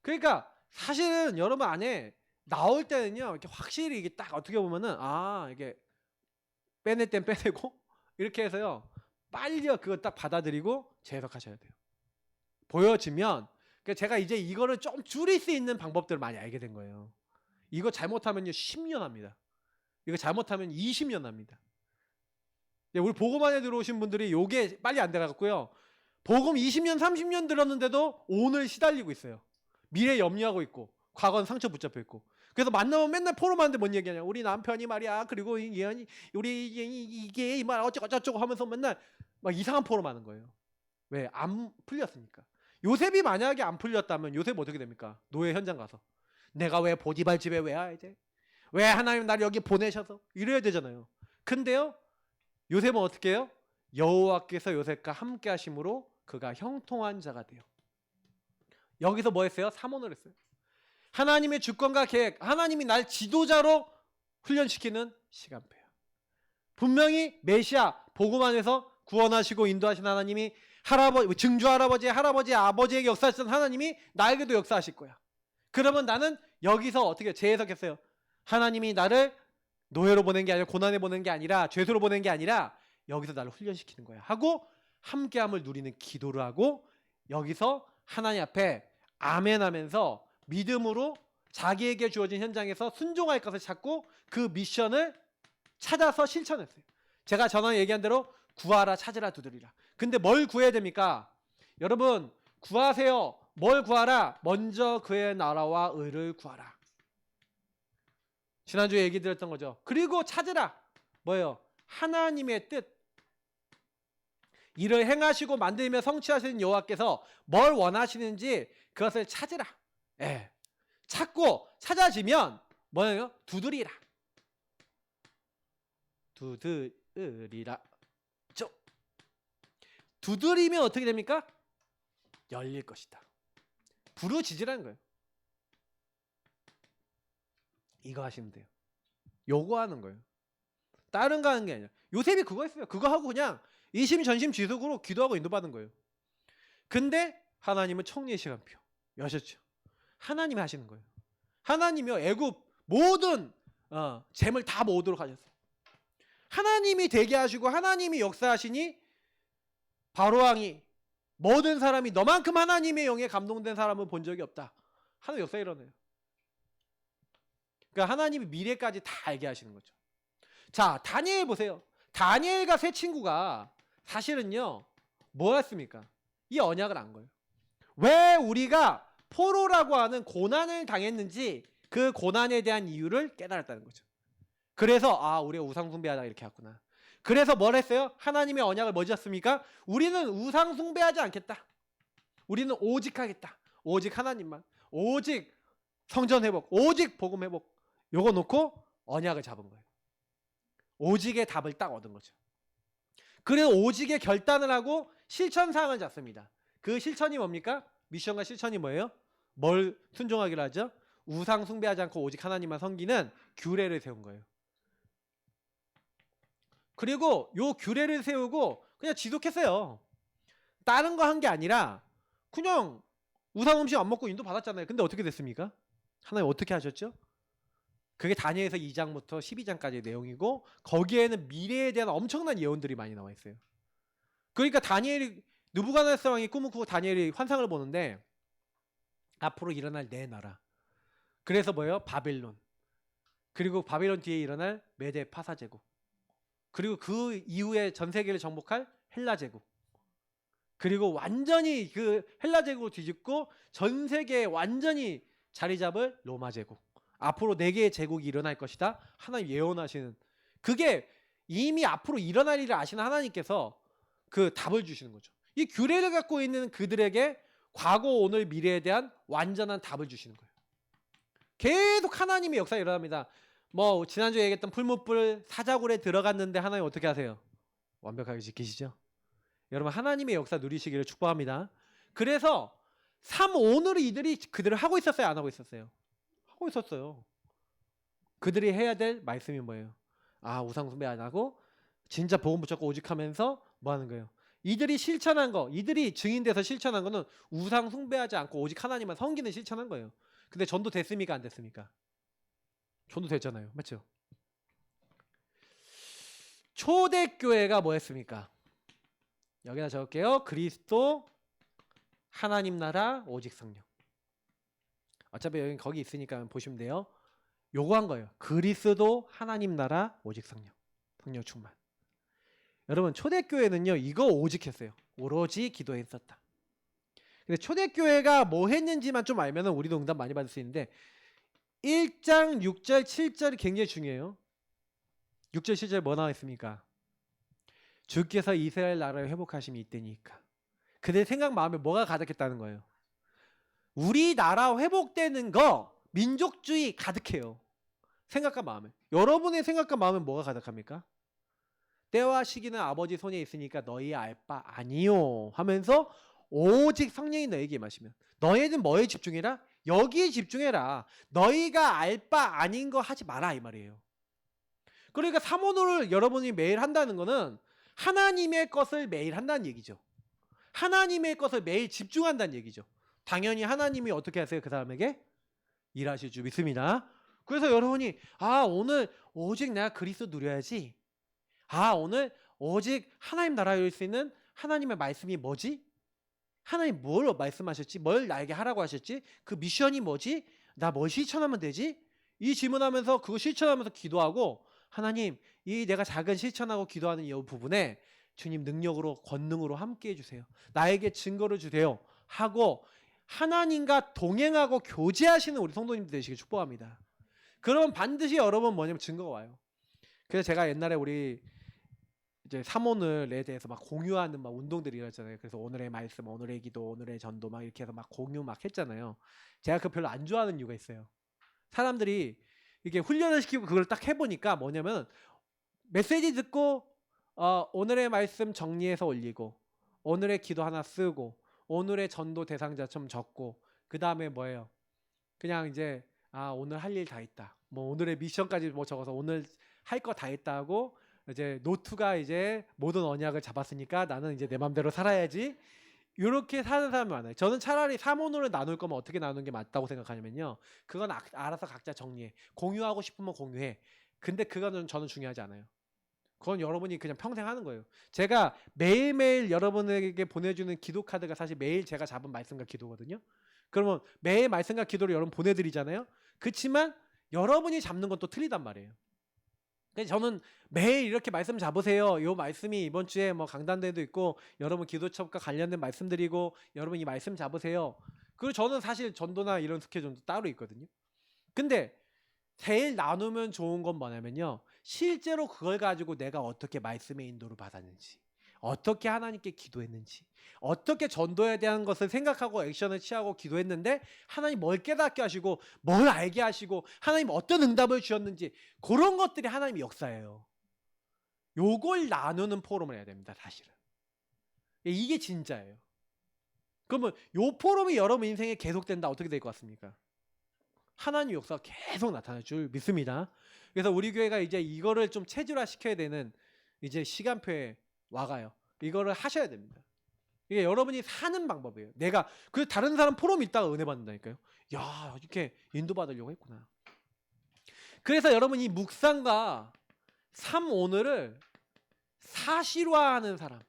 그러니까 사실은 여러분 안에 나올 때는요 이렇게 확실히 이게 딱 어떻게 보면은 이게 빼낼 땐 빼내고 이렇게 해서요 빨리 그거 딱 받아들이고 재해석하셔야 돼요. 보여지면 제가 이제 이거를 좀 줄일 수 있는 방법들을 많이 알게 된 거예요. 이거 잘못하면요 10년 합니다. 이거 잘못하면 20년 납니다. 우리 복음안에 들어오신 분들이 요게 빨리 안 돼가고요. 복음 20년 30년 들었는데도 오늘 시달리고 있어요. 미래 염려하고 있고 과거는 상처 붙잡혀 있고. 그래서 만나면 맨날 포럼하는데 뭔 얘기하냐. 우리 남편이 말이야. 그리고 우리 이게 말 어쩌고 하면서 맨날 막 이상한 포럼하는 거예요. 왜? 안 풀렸으니까. 요셉이 만약에 안 풀렸다면 요셉 어떻게 됩니까? 노예 현장 가서 내가 왜 보디발 집에 왜 와야 돼? 왜 하나님 나를 여기 보내셔서? 이래야 되잖아요. 근데요 요셉은 어떻게 해요? 여호와께서 요셉과 함께 하심으로 그가 형통한 자가 돼요. 여기서 뭐 했어요? 삼원을 했어요. 하나님의 주권과 계획, 하나님이 날 지도자로 훈련시키는 시간표야. 분명히 메시아 복음 안에서 구원하시고 인도하신 하나님이 증조 할아버지, 아버지에게 역사하시던 하나님이 나에게도 역사하실 거야. 그러면 나는 여기서 어떻게 재해석했어요? 하나님이 나를 노예로 보낸 게 아니라 고난에 보낸 게 아니라 죄수로 보낸 게 아니라 여기서 나를 훈련시키는 거야 하고 함께함을 누리는 기도를 하고 여기서 하나님 앞에 아멘 하면서 믿음으로 자기에게 주어진 현장에서 순종할 것을 찾고 그 미션을 찾아서 실천했어요. 제가 전에 얘기한 대로 구하라, 찾으라, 두드리라. 근데 뭘 구해야 됩니까? 여러분 구하세요. 뭘 구하라? 먼저 그의 나라와 의를 구하라. 지난주에 얘기 드렸던 거죠. 그리고 찾으라. 뭐예요? 하나님의 뜻. 이를 행하시고 만들며 성취하시는 여호와께서 뭘 원하시는지 그것을 찾으라. 예. 찾고 찾아지면 뭐예요? 두드리라. 두드리라. 두드리면 어떻게 됩니까? 열릴 것이다. 부르짖으라는 거예요. 이거 하시면 돼요. 요구하는 거예요. 다른 거 하는 게 아니라. 요셉이 그거 했어요. 그거 하고 그냥 이심전심지속으로 기도하고 인도받은 거예요. 근데 하나님은 청리의 시간표 여셨죠. 하나님이 하시는 거예요. 하나님이요 애굽 모든 재물 다 모으도록 하셨어요. 하나님이 되게 하시고 하나님이 역사하시니 바로왕이 모든 사람이 너만큼 하나님의 영에 감동된 사람은 본 적이 없다. 하나님 역사 일어나요. 그러니까 하나님이 미래까지 다 알게 하시는 거죠. 자, 다니엘 보세요. 다니엘과 세 친구가 사실은요 뭐였습니까? 이 언약을 안 거예요. 왜 우리가 포로라고 하는 고난을 당했는지 그 고난에 대한 이유를 깨달았다는 거죠. 그래서 우리가 우상숭배하다 이렇게 했구나. 그래서 뭘 했어요? 하나님의 언약을 뭐 지었습니까? 우리는 우상숭배하지 않겠다. 우리는 오직 하겠다. 오직 하나님만. 오직 성전 회복. 오직 복음 회복. 요거 놓고 언약을 잡은 거예요. 오직의 답을 딱 얻은 거죠. 그래서 오직의 결단을 하고 실천 사항을 잡습니다. 그 실천이 뭡니까? 미션과 실천이 뭐예요? 뭘 순종하기로 하죠? 우상 숭배하지 않고 오직 하나님만 섬기는 규례를 세운 거예요. 그리고 요 규례를 세우고 그냥 지속했어요. 다른 거 한 게 아니라 그냥 우상 음식 안 먹고 인도 받았잖아요. 근데 어떻게 됐습니까? 하나님 어떻게 하셨죠? 그게 다니엘서 2장부터 12장까지의 내용이고 거기에는 미래에 대한 엄청난 예언들이 많이 나와 있어요. 그러니까 다니엘이 느부갓네살 왕이 꿈을 꾸고 다니엘이 환상을 보는데 앞으로 일어날 내 나라. 그래서 뭐예요? 바벨론. 그리고 바벨론 뒤에 일어날 메데 파사 제국. 그리고 그 이후에 전 세계를 정복할 헬라 제국. 그리고 완전히 그 헬라 제국을 뒤집고 전 세계에 완전히 자리 잡을 로마 제국. 앞으로 4개의 제국이 일어날 것이다. 하나님 예언하시는 그게 이미 앞으로 일어날 일을 아시는 하나님께서 그 답을 주시는 거죠. 이 규례를 갖고 있는 그들에게 과거, 오늘, 미래에 대한 완전한 답을 주시는 거예요. 계속 하나님의 역사가 일어납니다. 뭐 지난주에 얘기했던 풀무불 사자굴에 들어갔는데 하나님 어떻게 하세요? 완벽하게 지키시죠? 여러분 하나님의 역사 누리시기를 축복합니다. 그래서 3-5를 이들이 그들을 하고 있었어요? 안 하고 있었어요? 하고 있었어요. 그들이 해야 될 말씀이 뭐예요? 우상 숭배 안 하고 진짜 복음 붙잡고 오직 하면서 뭐 하는 거예요? 이들이 실천한 거, 이들이 증인돼서 실천한 거는 우상 숭배하지 않고 오직 하나님만 섬기는 실천한 거예요. 근데 전도 됐습니까? 안 됐습니까? 전도 됐잖아요. 맞죠? 초대교회가 뭐 했습니까? 여기다 적을게요. 그리스도, 하나님 나라, 오직 성령. 어차피 여기 거기 있으니까 보시면 돼요. 요구한 거예요. 그리스도 하나님 나라 오직 성령. 성령 충만. 여러분 초대교회는요 이거 오직 했어요. 오로지 기도했었다. 근데 초대교회가 뭐 했는지만 좀 알면은 우리도 응답 많이 받을 수 있는데 1장 6절 7절이 굉장히 중요해요. 6절 7절 뭐 나와 있습니까? 주께서 이스라엘 나라를 회복하심이 있다니까. 그들 생각 마음에 뭐가 가득했다는 거예요? 우리나라 회복되는 거 민족주의 가득해요. 생각과 마음에. 여러분의 생각과 마음에 뭐가 가득합니까? 때와 시기는 아버지 손에 있으니까 너희 알 바 아니요 하면서 오직 성령이 너에게 임하시면 너희는 뭐에 집중해라? 여기에 집중해라. 너희가 알 바 아닌 거 하지 마라 이 말이에요. 그러니까 사모노를 여러분이 매일 한다는 거는 하나님의 것을 매일 한다는 얘기죠. 하나님의 것을 매일 집중한다는 얘기죠. 당연히 하나님이 어떻게 하세요? 그 사람에게 일하실 줄 믿습니다. 그래서 여러분이 오늘 오직 내가 그리스도 누려야지. 오늘 오직 하나님 나라에 이룰 수 있는 하나님의 말씀이 뭐지? 하나님 뭘 말씀하셨지? 뭘 나에게 하라고 하셨지? 그 미션이 뭐지? 나 뭘 실천하면 되지? 이 질문하면서 그거 실천하면서 기도하고 하나님 이 내가 작은 실천하고 기도하는 이 부분에 주님 능력으로 권능으로 함께 해주세요. 나에게 증거를 주세요. 하고 하나님과 동행하고 교제하시는 우리 성도님들 되시길 축복합니다. 그러면 반드시 여러분 뭐냐면 증거가 와요. 그래서 제가 옛날에 우리 이제 사모늘에 대해서 막 공유하는 막 운동들이 일어났잖아요. 그래서 오늘의 말씀, 오늘의 기도, 오늘의 전도 막 이렇게 해서 막 공유 막 했잖아요. 제가 그 별로 안 좋아하는 이유가 있어요. 사람들이 이게 훈련을 시키고 그걸 딱 해보니까 뭐냐면 메시지 듣고 오늘의 말씀 정리해서 올리고 오늘의 기도 하나 쓰고 오늘의 전도 대상자 좀 적고 그 다음에 뭐예요? 그냥 이제 오늘 할 일 다 했다. 뭐 오늘의 미션까지 뭐 적어서 오늘 할 거 다 했다 하고 이제 노트가 이제 모든 언약을 잡았으니까 나는 이제 내 맘대로 살아야지. 이렇게 사는 사람이 많아요. 저는 차라리 사모노를 나눌 거면 어떻게 나누는 게 맞다고 생각하냐면요. 그건 알아서 각자 정리해. 공유하고 싶으면 공유해. 근데 그거는 저는 중요하지 않아요. 그건 여러분이 그냥 평생 하는 거예요. 제가 매일매일 여러분에게 보내주는 기도 카드가 사실 매일 제가 잡은 말씀과 기도거든요. 그러면 매일 말씀과 기도를 여러분 보내드리잖아요. 그렇지만 여러분이 잡는 건 또 틀리단 말이에요. 저는 매일 이렇게 말씀 잡으세요. 이 말씀이 이번 주에 뭐 강단대도 있고 여러분 기도첩과 관련된 말씀드리고 여러분 이 말씀 잡으세요. 그리고 저는 사실 전도나 이런 스케줄도 따로 있거든요. 근데 제일 나누면 좋은 건 뭐냐면요. 실제로 그걸 가지고 내가 어떻게 말씀의 인도를 받았는지, 어떻게 하나님께 기도했는지, 어떻게 전도에 대한 것을 생각하고 액션을 취하고 기도했는데 하나님 뭘 깨닫게 하시고 뭘 알게 하시고 하나님 어떤 응답을 주셨는지 그런 것들이 하나님의 역사예요. 요걸 나누는 포럼을 해야 됩니다. 사실은. 이게 진짜예요. 그러면 요 포럼이 여러분 인생에 계속된다. 어떻게 될 것 같습니까? 하나님 역사가 계속 나타날 줄 믿습니다. 그래서 우리 교회가 이제 이거를 좀 체질화 시켜야 되는 이제 시간표에 와가요. 이거를 하셔야 됩니다. 이게 여러분이 사는 방법이에요. 내가 그 다른 사람 포럼 있다가 은혜 받는다니까요. 야, 이렇게 인도받으려고 했구나. 그래서 여러분 이 묵상과 삶 오늘을 사실화하는 사람.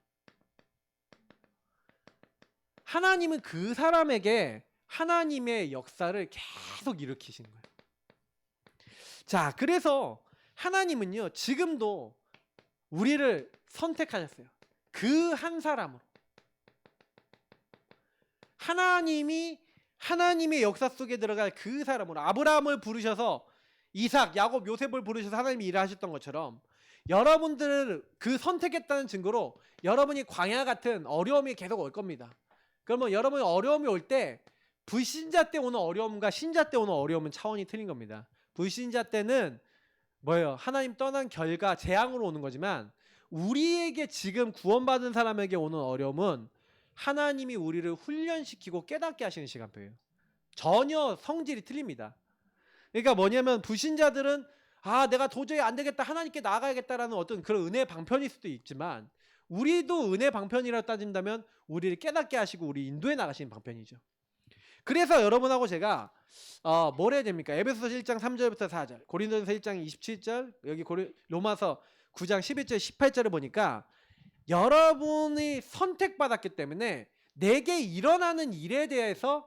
하나님은 그 사람에게 하나님의 역사를 계속 일으키시는 거예요. 자, 그래서 하나님은요 지금도 우리를 선택하셨어요. 그 한 사람으로. 하나님이 하나님의 역사 속에 들어갈 그 사람으로 아브라함을 부르셔서 이삭, 야곱, 요셉을 부르셔서 하나님이 일하셨던 것처럼 여러분들을 그 선택했다는 증거로 여러분이 광야 같은 어려움이 계속 올 겁니다. 그러면 여러분이 어려움이 올 때 불신자 때 오는 어려움과 신자 때 오는 어려움은 차원이 틀린 겁니다. 불신자 때는 뭐예요? 하나님 떠난 결과 재앙으로 오는 거지만 우리에게 지금 구원받은 사람에게 오는 어려움은 하나님이 우리를 훈련시키고 깨닫게 하시는 시간표예요. 전혀 성질이 틀립니다. 그러니까 뭐냐면 불신자들은 내가 도저히 안 되겠다 하나님께 나아가야겠다라는 어떤 그런 은혜의 방편일 수도 있지만 우리도 은혜 방편이라고 따진다면 우리를 깨닫게 하시고 우리 인도에 나가시는 방편이죠. 그래서 여러분하고 제가 뭘 해야 됩니까? 에베소서 1장 3절부터 4절, 고린도전서 1장 27절, 여기 로마서 9장 11절 18절을 보니까 여러분이 선택받았기 때문에 내게 일어나는 일에 대해서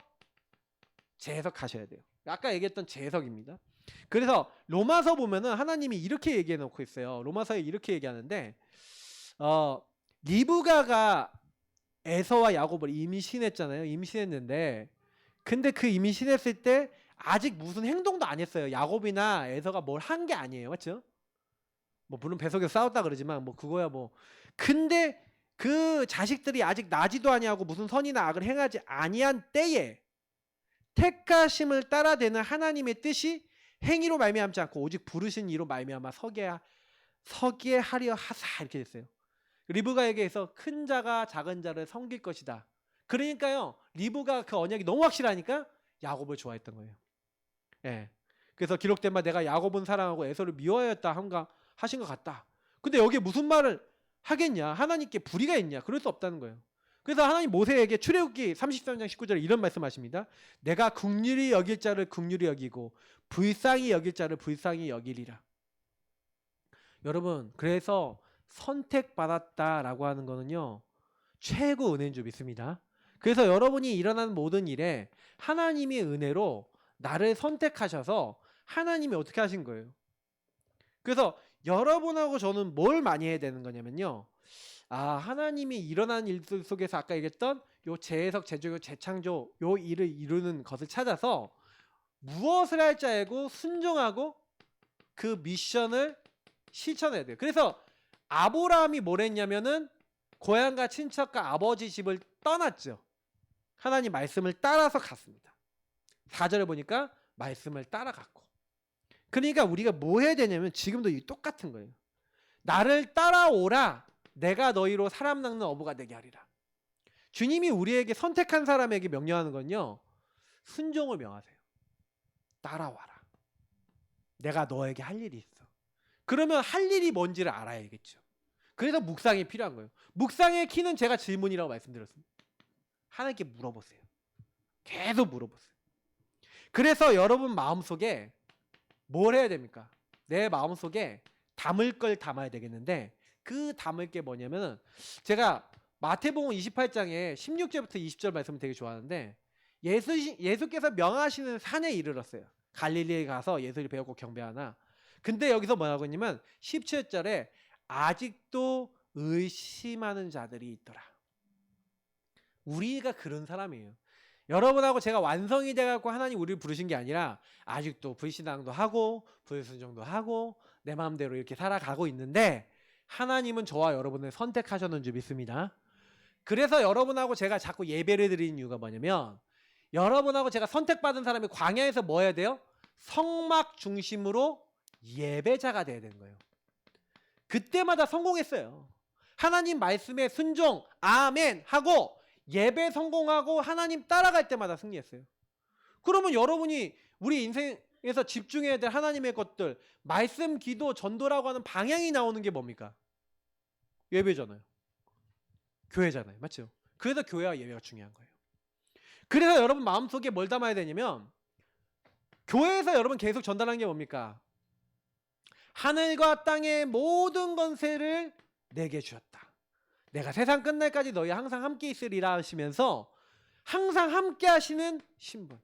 재해석하셔야 돼요. 아까 얘기했던 재해석입니다. 그래서 로마서 보면은 하나님이 이렇게 얘기해 놓고 있어요. 로마서에 이렇게 얘기하는데 리브가가 에서와 야곱을 임신했잖아요. 임신했는데 근데 그 임신했을 때 아직 무슨 행동도 안 했어요. 야곱이나 에서가 뭘 한 게 아니에요. 맞죠? 뭐 물론 뱃속에서 싸웠다 그러지만 뭐 그거야 뭐. 근데 그 자식들이 아직 나지도 아니하고 무슨 선이나 악을 행하지 아니한 때에 택하심을 따라되는 하나님의 뜻이 행위로 말미암지 않고 오직 부르신 이로 말미암아 서게 하려 하사 이렇게 됐어요. 리브가에게서 큰 자가 작은 자를 섬길 것이다. 그러니까요. 리브가 그 언약이 너무 확실하니까 야곱을 좋아했던 거예요. 예. 그래서 기록된 바 내가 야곱은 사랑하고 에서를 미워하였다 하신 것 같다. 근데 여기에 무슨 말을 하겠냐? 하나님께 불의가 있냐? 그럴 수 없다는 거예요. 그래서 하나님 모세에게 출애굽기 33장 19절에 이런 말씀하십니다. 내가 긍휼히 여길 자를 긍휼히 여기고 불쌍히 여길 자를 불쌍히 여기리라. 여러분, 그래서 선택받았다라고 하는 거는요. 최고 은혜인 줄 믿습니다. 그래서 여러분이 일어나는 모든 일에 하나님의 은혜로 나를 선택하셔서 하나님이 어떻게 하신 거예요? 그래서 여러분하고 저는 뭘 많이 해야 되는 거냐면요. 하나님이 일어나는 일들 속에서 아까 얘기했던 요 재해석, 재조교, 재창조 요 일을 이루는 것을 찾아서 무엇을 할지 알고 순종하고 그 미션을 실천해야 돼요. 그래서 아브라함이 뭘 했냐면은 고향과 친척과 아버지 집을 떠났죠. 하나님 말씀을 따라서 갔습니다. 4절에 보니까 말씀을 따라갔고. 그러니까 우리가 뭐 해야 되냐면 지금도 똑같은 거예요. 나를 따라오라. 내가 너희로 사람 낚는 어부가 되게 하리라. 주님이 우리에게 선택한 사람에게 명령하는 건요. 순종을 명하세요. 따라와라. 내가 너에게 할 일이 있어. 그러면 할 일이 뭔지를 알아야겠죠. 그래서 묵상이 필요한 거예요. 묵상의 키는 제가 질문이라고 말씀드렸습니다. 하나님께 물어보세요. 계속 물어보세요. 그래서 여러분 마음속에 뭘 해야 됩니까? 내 마음속에 담을 걸 담아야 되겠는데 그 담을 게 뭐냐면은 제가 마태복음 28장에 16절부터 20절 말씀을 되게 좋아하는데 예수께서 명하시는 산에 이르렀어요. 갈릴리에 가서 예수를 배웠고 경배하나. 근데 여기서 뭐라고 했냐면 17절에 아직도 의심하는 자들이 있더라. 우리가 그런 사람이에요. 여러분하고 제가 완성이 돼갖고 하나님 우리를 부르신 게 아니라 아직도 불신앙도 하고 불순종도 하고 내 마음대로 이렇게 살아가고 있는데 하나님은 저와 여러분을 선택하셨는 줄 믿습니다. 그래서 여러분하고 제가 자꾸 예배를 드리는 이유가 뭐냐면 여러분하고 제가 선택받은 사람이 광야에서 뭐 해야 돼요? 성막 중심으로 예배자가 돼야 되는 거예요. 그때마다 성공했어요. 하나님 말씀에 순종, 아멘 하고 예배 성공하고 하나님 따라갈 때마다 승리했어요. 그러면 여러분이 우리 인생에서 집중해야 될 하나님의 것들, 말씀, 기도, 전도라고 하는 방향이 나오는 게 뭡니까? 예배잖아요. 교회잖아요. 맞죠? 그래서 교회와 예배가 중요한 거예요. 그래서 여러분 마음속에 뭘 담아야 되냐면 교회에서 여러분 계속 전달하는 게 뭡니까? 하늘과 땅의 모든 권세를 내게 주었다. 내가 세상 끝날까지 너희 항상 함께 있으리라 하시면서 항상 함께 하시는 신분.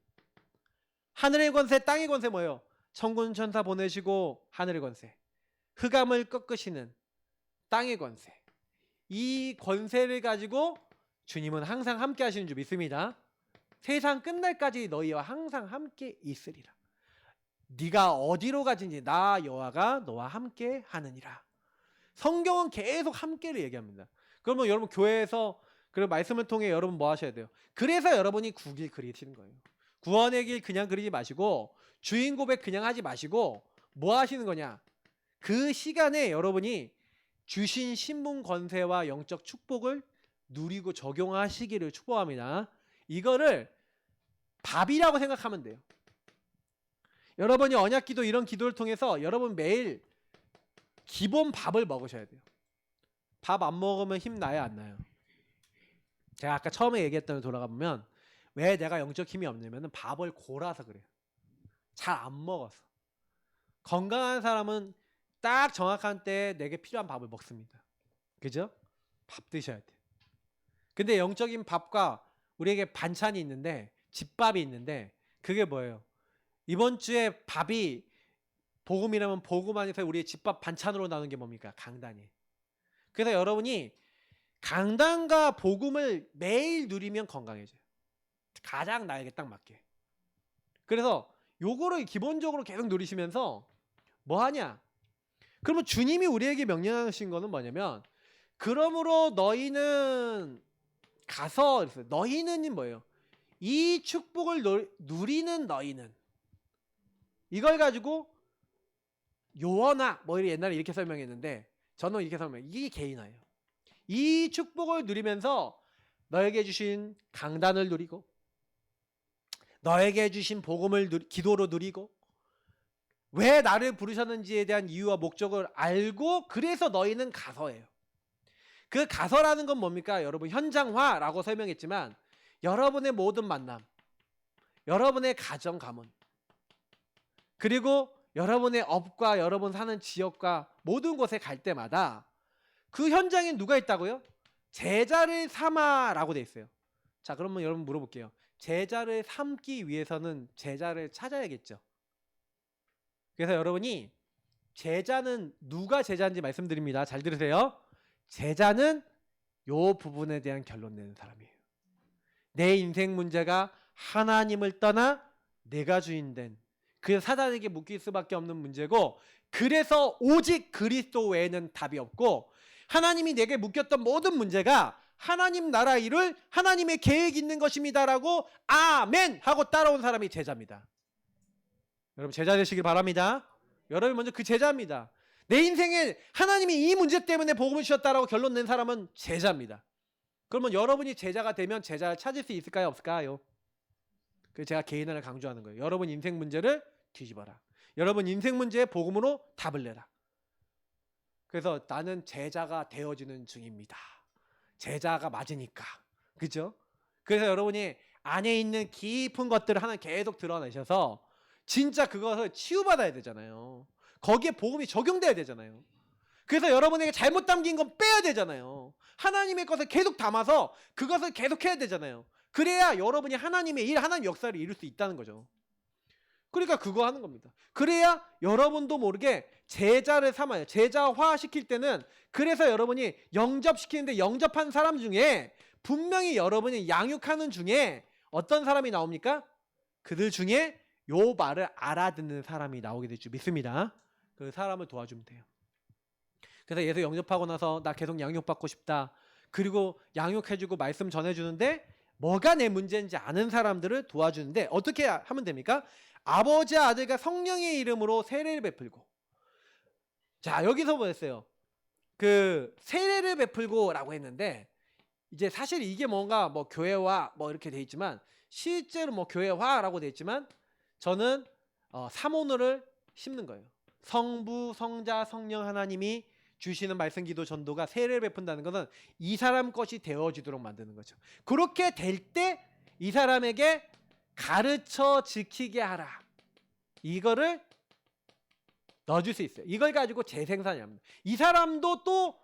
하늘의 권세, 땅의 권세 뭐예요? 천군 천사 보내시고 하늘의 권세. 흑암을 꺾으시는 땅의 권세. 이 권세를 가지고 주님은 항상 함께 하시는 줄 믿습니다. 세상 끝날까지 너희와 항상 함께 있으리라. 네가 어디로 가든지 나 여호와가 너와 함께 하느니라. 성경은 계속 함께를 얘기합니다. 그러면 여러분 교회에서 그 말씀을 통해 여러분 뭐 하셔야 돼요? 그래서 여러분이 구길 그리시는 거예요. 구원의 길 그냥 그리지 마시고 주인 고백 그냥 하지 마시고 뭐 하시는 거냐? 그 시간에 여러분이 주신 신분 권세와 영적 축복을 누리고 적용하시기를 축복합니다. 이거를 밥이라고 생각하면 돼요. 여러분이 언약기도 이런 기도를 통해서 여러분 매일 기본 밥을 먹으셔야 돼요. 밥 안 먹으면 힘 나요, 안 나요? 제가 아까 처음에 얘기했던 데 돌아가 보면 왜 내가 영적 힘이 없냐면 밥을 골아서 그래요. 잘 안 먹어서. 건강한 사람은 딱 정확한 때에 내게 필요한 밥을 먹습니다. 그죠? 밥 드셔야 돼요. 근데 영적인 밥과 우리에게 반찬이 있는데 집밥이 있는데 그게 뭐예요? 이번 주에 밥이 복음이라면 복음 안에서 우리의 집밥 반찬으로 나오는 게 뭡니까? 강단이에요. 그래서 여러분이 강단과 복음을 매일 누리면 건강해져요. 가장 나에게 딱 맞게. 그래서 요거를 기본적으로 계속 누리시면서 뭐 하냐? 그러면 주님이 우리에게 명령하신 거는 뭐냐면, 그러므로 너희는 가서, 너희는 뭐예요? 이 축복을 누리는 너희는, 이걸 가지고 요원아 뭐 옛날에 이렇게 설명했는데, 저는 이렇게 설명해요. 이게 개인화예요. 이 축복을 누리면서 너에게 주신 강단을 누리고, 너에게 주신 복음을 기도로 누리고, 왜 나를 부르셨는지에 대한 이유와 목적을 알고, 그래서 너희는 가서예요. 그 가서라는 건 뭡니까? 여러분, 현장화라고 설명했지만 여러분의 모든 만남, 여러분의 가정 가문, 그리고 여러분의 업과 여러분 사는 지역과 모든 곳에 갈 때마다 그 현장에 누가 있다고요? 제자를 삼아라고 돼 있어요. 자, 그러면 여러분 물어볼게요. 제자를 삼기 위해서는 제자를 찾아야겠죠. 그래서 여러분이, 제자는 누가 제자인지 말씀드립니다. 잘 들으세요. 제자는 요 부분에 대한 결론 내는 사람이에요. 내 인생 문제가 하나님을 떠나 내가 주인 된, 그 사단에게 묶일 수밖에 없는 문제고, 그래서 오직 그리스도 외에는 답이 없고, 하나님이 내게 묶였던 모든 문제가 하나님 나라 일을 하나님의 계획이 있는 것입니다라고 아멘 하고 따라온 사람이 제자입니다. 여러분, 제자 되시길 바랍니다. 여러분 먼저 그 제자입니다. 내 인생에 하나님이 이 문제 때문에 복음을 주셨다라고 결론 낸 사람은 제자입니다. 그러면 여러분이 제자가 되면 제자를 찾을 수 있을까요? 없을까요? 그래서 제가 개인화를 강조하는 거예요. 여러분 인생 문제를 뒤집어라. 여러분 인생 문제에 복음으로 답을 내라. 그래서 나는 제자가 되어지는 중입니다. 제자가 맞으니까. 그죠? 그래서 여러분이 안에 있는 깊은 것들을 하나 계속 드러내셔서 진짜 그것을 치유받아야 되잖아요. 거기에 복음이 적용돼야 되잖아요. 그래서 여러분에게 잘못 담긴 건 빼야 되잖아요. 하나님의 것을 계속 담아서 그것을 계속 해야 되잖아요. 그래야 여러분이 하나님의 일, 하나님 역사를 이룰 수 있다는 거죠. 그러니까 그거 하는 겁니다. 그래야 여러분도 모르게 제자를 삼아요. 제자화 시킬 때는, 그래서 여러분이 영접시키는데 영접한 사람 중에 분명히 여러분이 양육하는 중에 어떤 사람이 나옵니까? 그들 중에 요 말을 알아듣는 사람이 나오게 될 줄 믿습니다. 그 사람을 도와주면 돼요. 그래서 예수 영접하고 나서 나 계속 양육받고 싶다. 그리고 양육해주고 말씀 전해주는데 뭐가 내 문제인지 아는 사람들을 도와주는데 어떻게 하면 됩니까? 아버지, 아들과 성령의 이름으로 세례를 베풀고. 자, 여기서 보였어요. 그 세례를 베풀고라고 했는데, 이제 사실 이게 뭔가 뭐 교회화 뭐 이렇게 돼 있지만, 실제로 뭐 교회화라고 돼 있지만, 저는 사모노를 심는 거예요. 성부, 성자, 성령 하나님이 주시는 말씀, 기도, 전도가 세례를 베푼다는 것은 이 사람 것이 되어지도록 만드는 거죠. 그렇게 될 때 이 사람에게 가르쳐 지키게 하라. 이거를 넣어줄 수 있어요. 이걸 가지고 재생산이 합니다. 이 사람도 또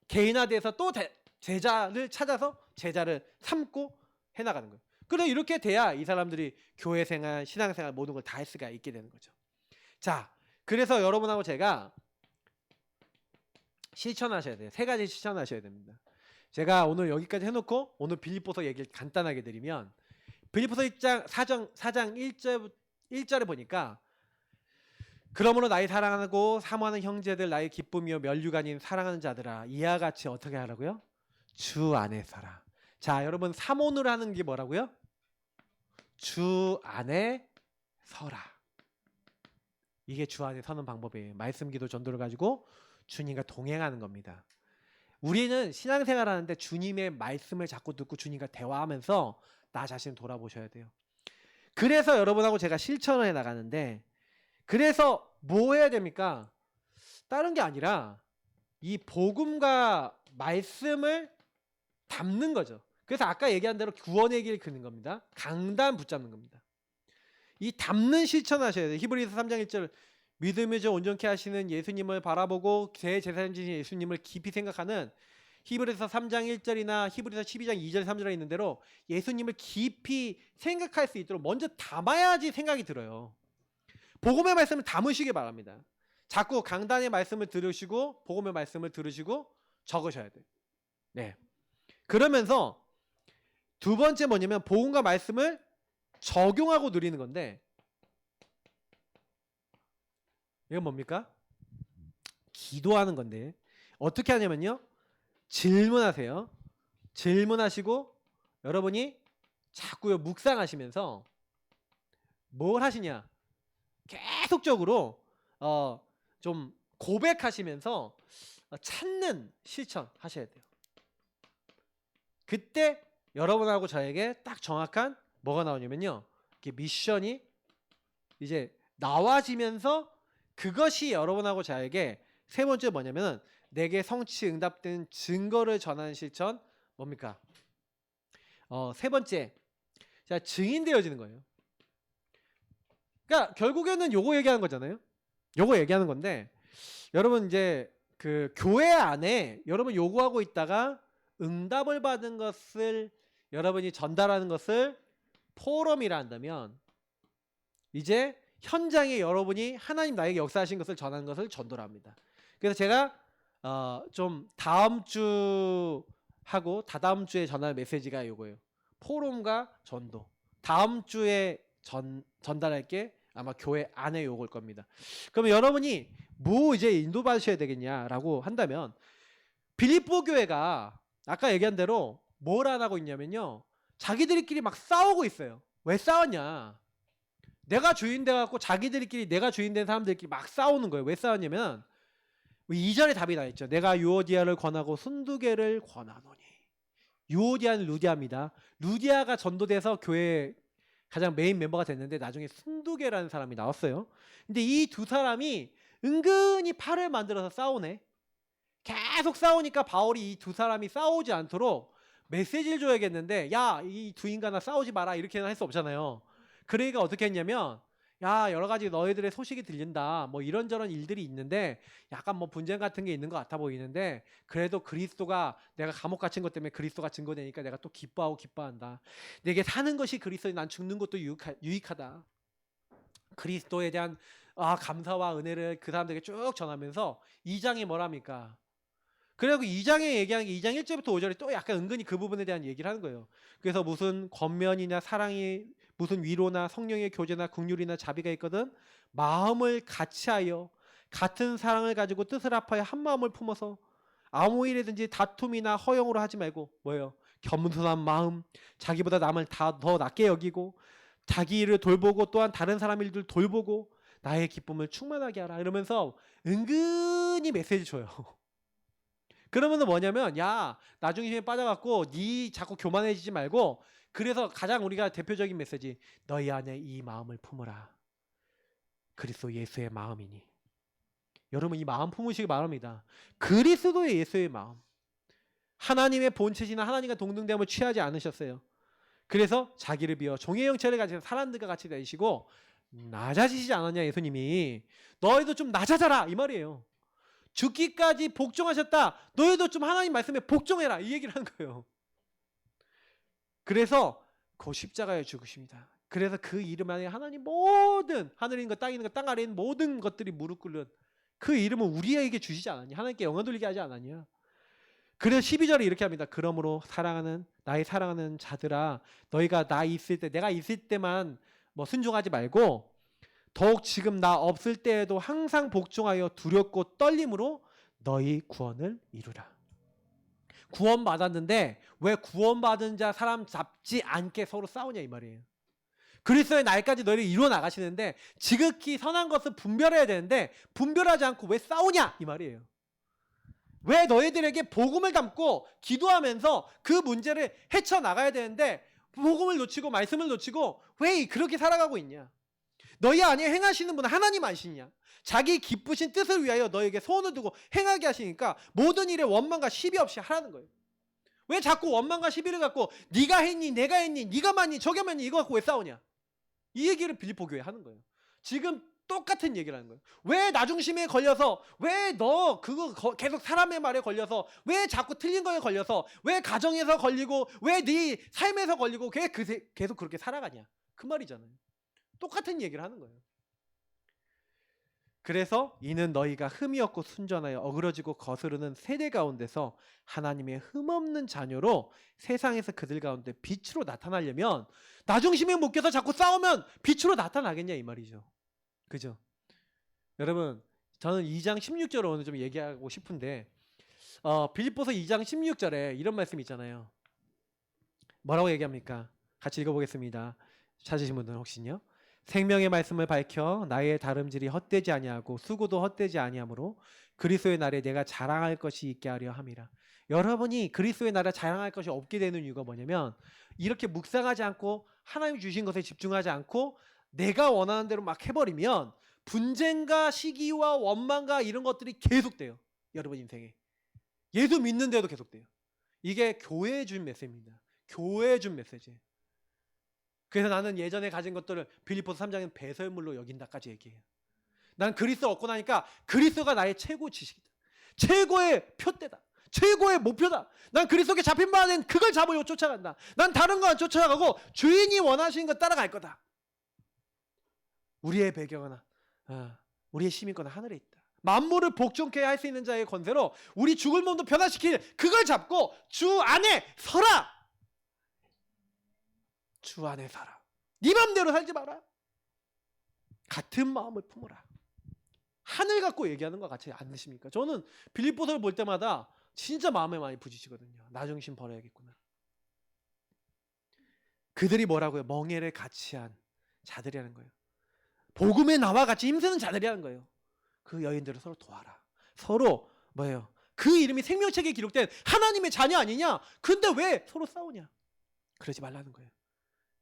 개인화돼서 또 제자를 찾아서 제자를 삼고 해나가는 거예요. 그래서 이렇게 돼야 이 사람들이 교회 생활, 신앙생활 모든 걸 다 할 수가 있게 되는 거죠. 자, 그래서 여러분하고 제가 실천하셔야 돼요. 세 가지 실천하셔야 됩니다. 제가 오늘 여기까지 해놓고 오늘 빌립보서 얘기를 간단하게 드리면, 빌립보서 4장 1절에 보니까, 그러므로 나의 사랑하고 사모하는 형제들, 나의 기쁨이요 면류관인 사랑하는 자들아, 이와 같이 어떻게 하라고요? 주 안에 서라. 자, 여러분, 사모를 하는 게 뭐라고요? 주 안에 서라. 이게 주 안에 서는 방법이에요. 말씀, 기도, 전도를 가지고 주님과 동행하는 겁니다. 우리는 신앙생활 하는데 주님의 말씀을 자꾸 듣고 주님과 대화하면서 나 자신을 돌아보셔야 돼요. 그래서 여러분하고 제가 실천을 해 나가는데, 그래서 뭐 해야 됩니까? 다른 게 아니라 이 복음과 말씀을 담는 거죠. 그래서 아까 얘기한 대로 구원의 길 긋는 겁니다. 강단 붙잡는 겁니다. 이 담는 실천하셔야 돼요. 히브리서 3장 1절, 믿음을 좀 온전케 하시는 예수님을 바라보고 제 제사장이신 예수님을 깊이 생각하는, 히브리서 3장 1절이나 히브리서 12장 2절 3절에 있는 대로 예수님을 깊이 생각할 수 있도록 먼저 담아야지 생각이 들어요. 복음의 말씀을 담으시기 바랍니다. 자꾸 강단의 말씀을 들으시고 복음의 말씀을 들으시고 적으셔야 돼요. 네. 그러면서 두 번째 뭐냐면 복음과 말씀을 적용하고 누리는 건데, 이건 뭡니까? 기도하는 건데 어떻게 하냐면요. 질문하세요. 질문하시고 여러분이 자꾸요 묵상하시면서 뭘 하시냐? 계속적으로 좀 고백하시면서 찾는 실천 하셔야 돼요. 그때 여러분하고 저에게 딱 정확한 뭐가 나오냐면요. 이렇게 미션이 이제 나와지면서 그것이 여러분하고 저에게 세 번째 뭐냐면은 내게 성취 응답된 증거를 전하는 실천 뭡니까? 세 번째, 자 증인 되어지는 거예요. 그러니까 결국에는 요거 얘기하는 거잖아요. 요거 얘기하는 건데 여러분 이제 그 교회 안에 여러분 요구하고 있다가 응답을 받은 것을 여러분이 전달하는 것을 포럼이라 한다면 이제 현장에 여러분이 하나님 나에게 역사하신 것을 전하는 것을 전도랍니다. 그래서 제가 좀 다음 주 하고 다다음 주에 전할 메시지가 요거예요. 포럼과 전도. 다음 주에 전달할 게 아마 교회 안에 요걸 겁니다. 그러면 여러분이 뭐 이제 인도받으셔야 되겠냐라고 한다면 빌립보 교회가 아까 얘기한 대로 뭘 안 하고 있냐면요. 자기들끼리 막 싸우고 있어요. 왜 싸웠냐? 내가 주인 돼갖고 자기들끼리 내가 주인 된 사람들끼리 막 싸우는 거예요. 왜 싸웠냐면 2절에 답이 나 있죠. 내가 유오디아를 권하고 순두개를 권하노니. 유오디아는 루디아입니다. 루디아가 전도돼서 교회 가장 메인 멤버가 됐는데 나중에 순두개라는 사람이 나왔어요. 근데 이 두 사람이 은근히 팔을 만들어서 싸우네. 계속 싸우니까 바울이 이 두 사람이 싸우지 않도록 메시지를 줘야겠는데 야, 이 두 인간아 싸우지 마라 이렇게는 할 수 없잖아요. 그러니까 어떻게 했냐면 야, 여러 가지 너희들의 소식이 들린다. 뭐 이런저런 일들이 있는데 약간 뭐 분쟁 같은 게 있는 것 같아 보이는데 그래도 그리스도가 내가 감옥 갇힌 것 때문에 그리스도가 증거되니까 내가 또 기뻐하고 기뻐한다. 내게 사는 것이 그리스도니 난 죽는 것도 유익하다. 그리스도에 대한 감사와 은혜를 그 사람들에게 쭉 전하면서 2장이 뭐랍니까? 그리고 2장에 얘기하는 게 2장 1절부터 5절에 또 약간 은근히 그 부분에 대한 얘기를 하는 거예요. 그래서 무슨 권면이나 사랑이 무슨 위로나 성령의 교제나 긍휼이나 자비가 있거든 마음을 같이하여 같은 사랑을 가지고 뜻을 합하여 한 마음을 품어서 아무 일이든지 다툼이나 허영으로 하지 말고 뭐예요? 겸손한 마음, 자기보다 남을 더 낫게 여기고 자기 일을 돌보고 또한 다른 사람 일들 돌보고 나의 기쁨을 충만하게 하라 이러면서 은근히 메시지 줘요. 그러면은 뭐냐면 야 나중에 힘에 빠져갖고 네 자꾸 교만해지지 말고 그래서 가장 우리가 대표적인 메시지 너희 안에 이 마음을 품으라 그리스도 예수의 마음이니. 여러분 이 마음 품으시기 바랍니다. 그리스도의 예수의 마음. 하나님의 본체시나 하나님과 동등됨을 취하지 않으셨어요. 그래서 자기를 비워 종의 형체를 가진 사람들과 같이 되시고 낮아지시지 않았냐 예수님이. 너희도 좀 낮아져라 이 말이에요. 죽기까지 복종하셨다. 너희도 좀 하나님 말씀에 복종해라. 이 얘기를 한 거예요. 그래서 그 십자가에 죽으십니다. 그래서 그 이름 안에 하나님 모든 하늘에 있는 것, 땅에 있는 것, 땅 아래에 있는 모든 것들이 무릎 꿇는 그 이름은 우리에게 주시지 않았냐. 하나님께 영광 돌리게 하지 않았냐. 그래서 12절에 이렇게 합니다. 그러므로 나의 사랑하는 자들아 너희가 나 있을 때 내가 있을 때만 뭐 순종하지 말고 더욱 지금 나 없을 때에도 항상 복종하여 두렵고 떨림으로 너희 구원을 이루라. 구원받았는데 왜 구원받은 자 사람 잡지 않게 서로 싸우냐 이 말이에요. 그리스도의 날까지 너희를 이루어 나가시는데 지극히 선한 것을 분별해야 되는데 분별하지 않고 왜 싸우냐 이 말이에요. 왜 너희들에게 복음을 담고 기도하면서 그 문제를 헤쳐나가야 되는데 복음을 놓치고 말씀을 놓치고 왜 그렇게 살아가고 있냐. 너희 안에 행하시는 분은 하나님 아시냐. 자기 기쁘신 뜻을 위하여 너에게 소원을 두고 행하게 하시니까 모든 일에 원망과 시비 없이 하라는 거예요. 왜 자꾸 원망과 시비를 갖고 네가 했니 내가 했니 네가 맞니 저게 맞니 이거 갖고 왜 싸우냐. 이 얘기를 빌립보 교회에 하는 거예요. 지금 똑같은 얘기를 하는 거예요. 왜 나 중심에 걸려서 왜 너 그거 계속 사람의 말에 걸려서 왜 자꾸 틀린 거에 걸려서 왜 가정에서 걸리고 왜 네 삶에서 걸리고 왜 계속 그렇게 살아가냐. 그 말이잖아요. 똑같은 얘기를 하는 거예요. 그래서 이는 너희가 흠이 없고 순전하여 어그러지고 거스르는 세대 가운데서 하나님의 흠없는 자녀로 세상에서 그들 가운데 빛으로 나타나려면, 나 중심에 묶여서 자꾸 싸우면 빛으로 나타나겠냐 이 말이죠. 그죠? 여러분, 저는 2장 16절을 오늘 좀 얘기하고 싶은데, 빌립보서 2장 16절에 이런 말씀 있잖아요. 뭐라고 얘기합니까? 같이 읽어보겠습니다. 찾으신 분들은 혹시요. 생명의 말씀을 밝혀 나의 다름질이 헛되지 아니하고 수고도 헛되지 아니하므로 그리스도의 날에 내가 자랑할 것이 있게 하려 함이라. 여러분이 그리스도의 날에 자랑할 것이 없게 되는 이유가 뭐냐면, 이렇게 묵상하지 않고 하나님 주신 것에 집중하지 않고 내가 원하는 대로 막 해버리면 분쟁과 시기와 원망과 이런 것들이 계속돼요. 여러분 인생에. 예수 믿는데도 계속돼요. 이게 교회에 준 메시지입니다. 교회에 준 메시지. 그래서 나는 예전에 가진 것들을 빌립보서 3장에는 배설물로 여긴다까지 얘기해요. 난 그리스도 얻고 나니까 그리스도가 나의 최고 지식이다. 최고의 표대다. 최고의 목표다. 난 그리스도께 잡힌 바는 그걸 잡으려고 쫓아간다. 난 다른 거 안 쫓아가고 주인이 원하시는 거 따라갈 거다. 우리의 배경은 우리의 시민권은 하늘에 있다. 만물을 복종케 할 수 있는 자의 권세로 우리 죽을 몸도 변화시킬 그걸 잡고 주 안에 서라. 주 안에 살아. 네 맘대로 살지 마라. 같은 마음을 품어라. 하늘 갖고 얘기하는 것 같지 않으십니까? 저는 빌립보서를 볼 때마다 진짜 마음에 많이 부딪히거든요. 나 중심 버려야겠구나. 그들이 뭐라고요? 멍에를 같이 한 자들이라는 거예요. 복음에 나와 같이 힘쓰는 자들이라는 거예요. 그 여인들을 서로 도와라. 서로 뭐예요? 그 이름이 생명책에 기록된 하나님의 자녀 아니냐? 근데 왜 서로 싸우냐? 그러지 말라는 거예요.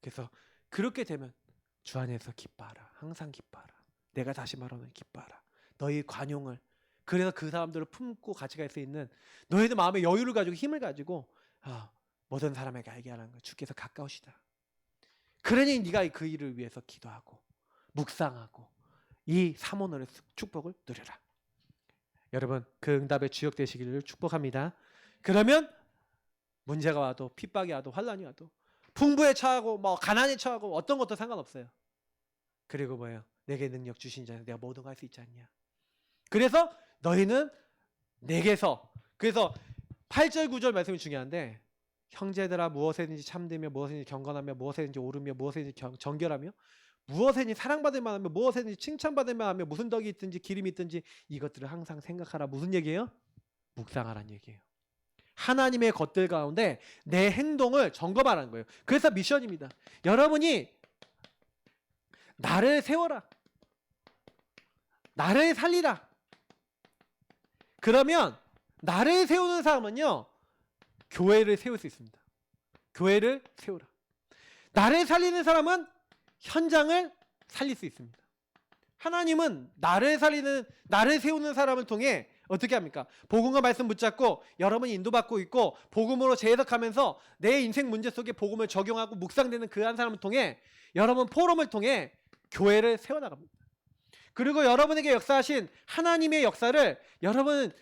그래서 그렇게 되면 주 안에서 기뻐하라. 항상 기뻐하라. 내가 다시 말하는 기뻐하라. 너희 관용을, 그래서 그 사람들을 품고 같이 갈 수 있는 너희들 마음의 여유를 가지고 힘을 가지고 모든 사람에게 알게 하라는 거예요. 주께서 가까우시다. 그러니 네가 그 일을 위해서 기도하고 묵상하고 이 사모노의 축복을 누려라. 여러분, 그 응답의 주역 되시기를 축복합니다. 그러면 문제가 와도 핍박이 와도 환난이 와도 풍부에 처하고 뭐 가난에 처하고 어떤 것도 상관없어요. 그리고 뭐예요? 내게 능력 주신 자는 내가 모든 걸 할 수 있지 않냐. 그래서 너희는 내게서, 그래서 8절 9절 말씀이 중요한데, 형제들아 무엇에든지 참되며 무엇에든지 경건하며 무엇에든지 오르며 무엇에든지 정결하며 무엇에든지 사랑받을 만하며 무엇에든지 칭찬받을 만하며 무슨 덕이 있든지 기름이 있든지 이것들을 항상 생각하라. 무슨 얘기예요? 묵상하라는 얘기예요. 하나님의 것들 가운데 내 행동을 점검하라는 거예요. 그래서 미션입니다. 여러분이 나를 세워라. 나를 살리라. 그러면 나를 세우는 사람은요, 교회를 세울 수 있습니다. 교회를 세우라. 나를 살리는 사람은 현장을 살릴 수 있습니다. 하나님은 나를 세우는 사람을 통해 어떻게 합니까? 복음과 말씀 붙잡고 여러분이 인도받고 있고 복음으로 재해석하면서 내 인생 문제 속에 복음을 적용하고 묵상되는 그 한 사람을 통해 여러분 포럼을 통해 교회를 세워나갑니다. 그리고 여러분에게 역사하신 하나님의 역사를 여러분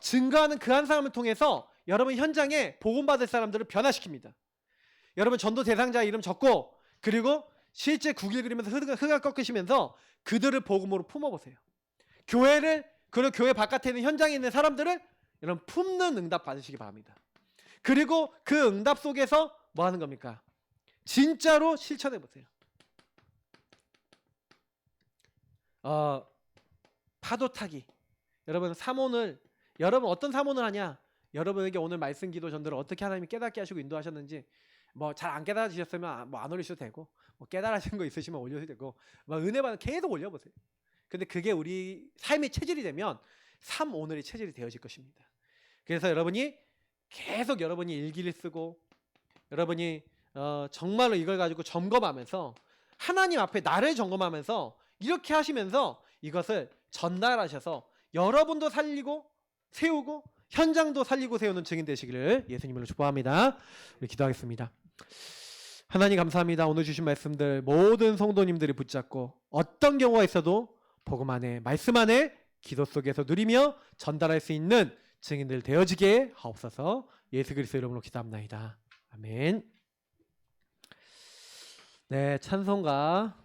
증거하는 그 한 사람을 통해서 여러분 현장에 복음받을 사람들을 변화시킵니다. 여러분 전도 대상자 이름 적고 그리고 실제 국일 그리면서 흑을 꺾으시면서 그들을 복음으로 품어보세요. 그리고 교회 바깥에 있는 현장에 있는 사람들을 여러분 품는 응답 받으시기 바랍니다. 그리고 그 응답 속에서 뭐 하는 겁니까? 진짜로 실천해 보세요. 파도 타기. 여러분 여러분 어떤 사모를 하냐? 여러분에게 오늘 말씀 기도 전들을 어떻게 하나님이 깨닫게 하시고 인도하셨는지 뭐 잘 안 깨달으셨으면 뭐 안 올리셔도 되고 뭐 깨달으신 거 있으시면 올려도 되고 뭐 은혜 받는 계속 올려보세요. 근데 그게 우리 삶의 체질이 되면 오늘의 체질이 되어질 것입니다. 그래서 여러분이 계속 여러분이 일기를 쓰고 여러분이 정말로 이걸 가지고 점검하면서 하나님 앞에 나를 점검하면서 이렇게 하시면서 이것을 전달하셔서 여러분도 살리고 세우고 현장도 살리고 세우는 증인 되시기를 예수님으로 축복합니다. 우리 기도하겠습니다. 하나님 감사합니다. 오늘 주신 말씀들 모든 성도님들이 붙잡고 어떤 경우가 있어도 복음 안에 말씀 안에 기도 속에서 누리며 전달할 수 있는 증인들 되어지게 하옵소서. 예수 그리스도 이름으로 기도합나이다. 아멘. 네, 찬송가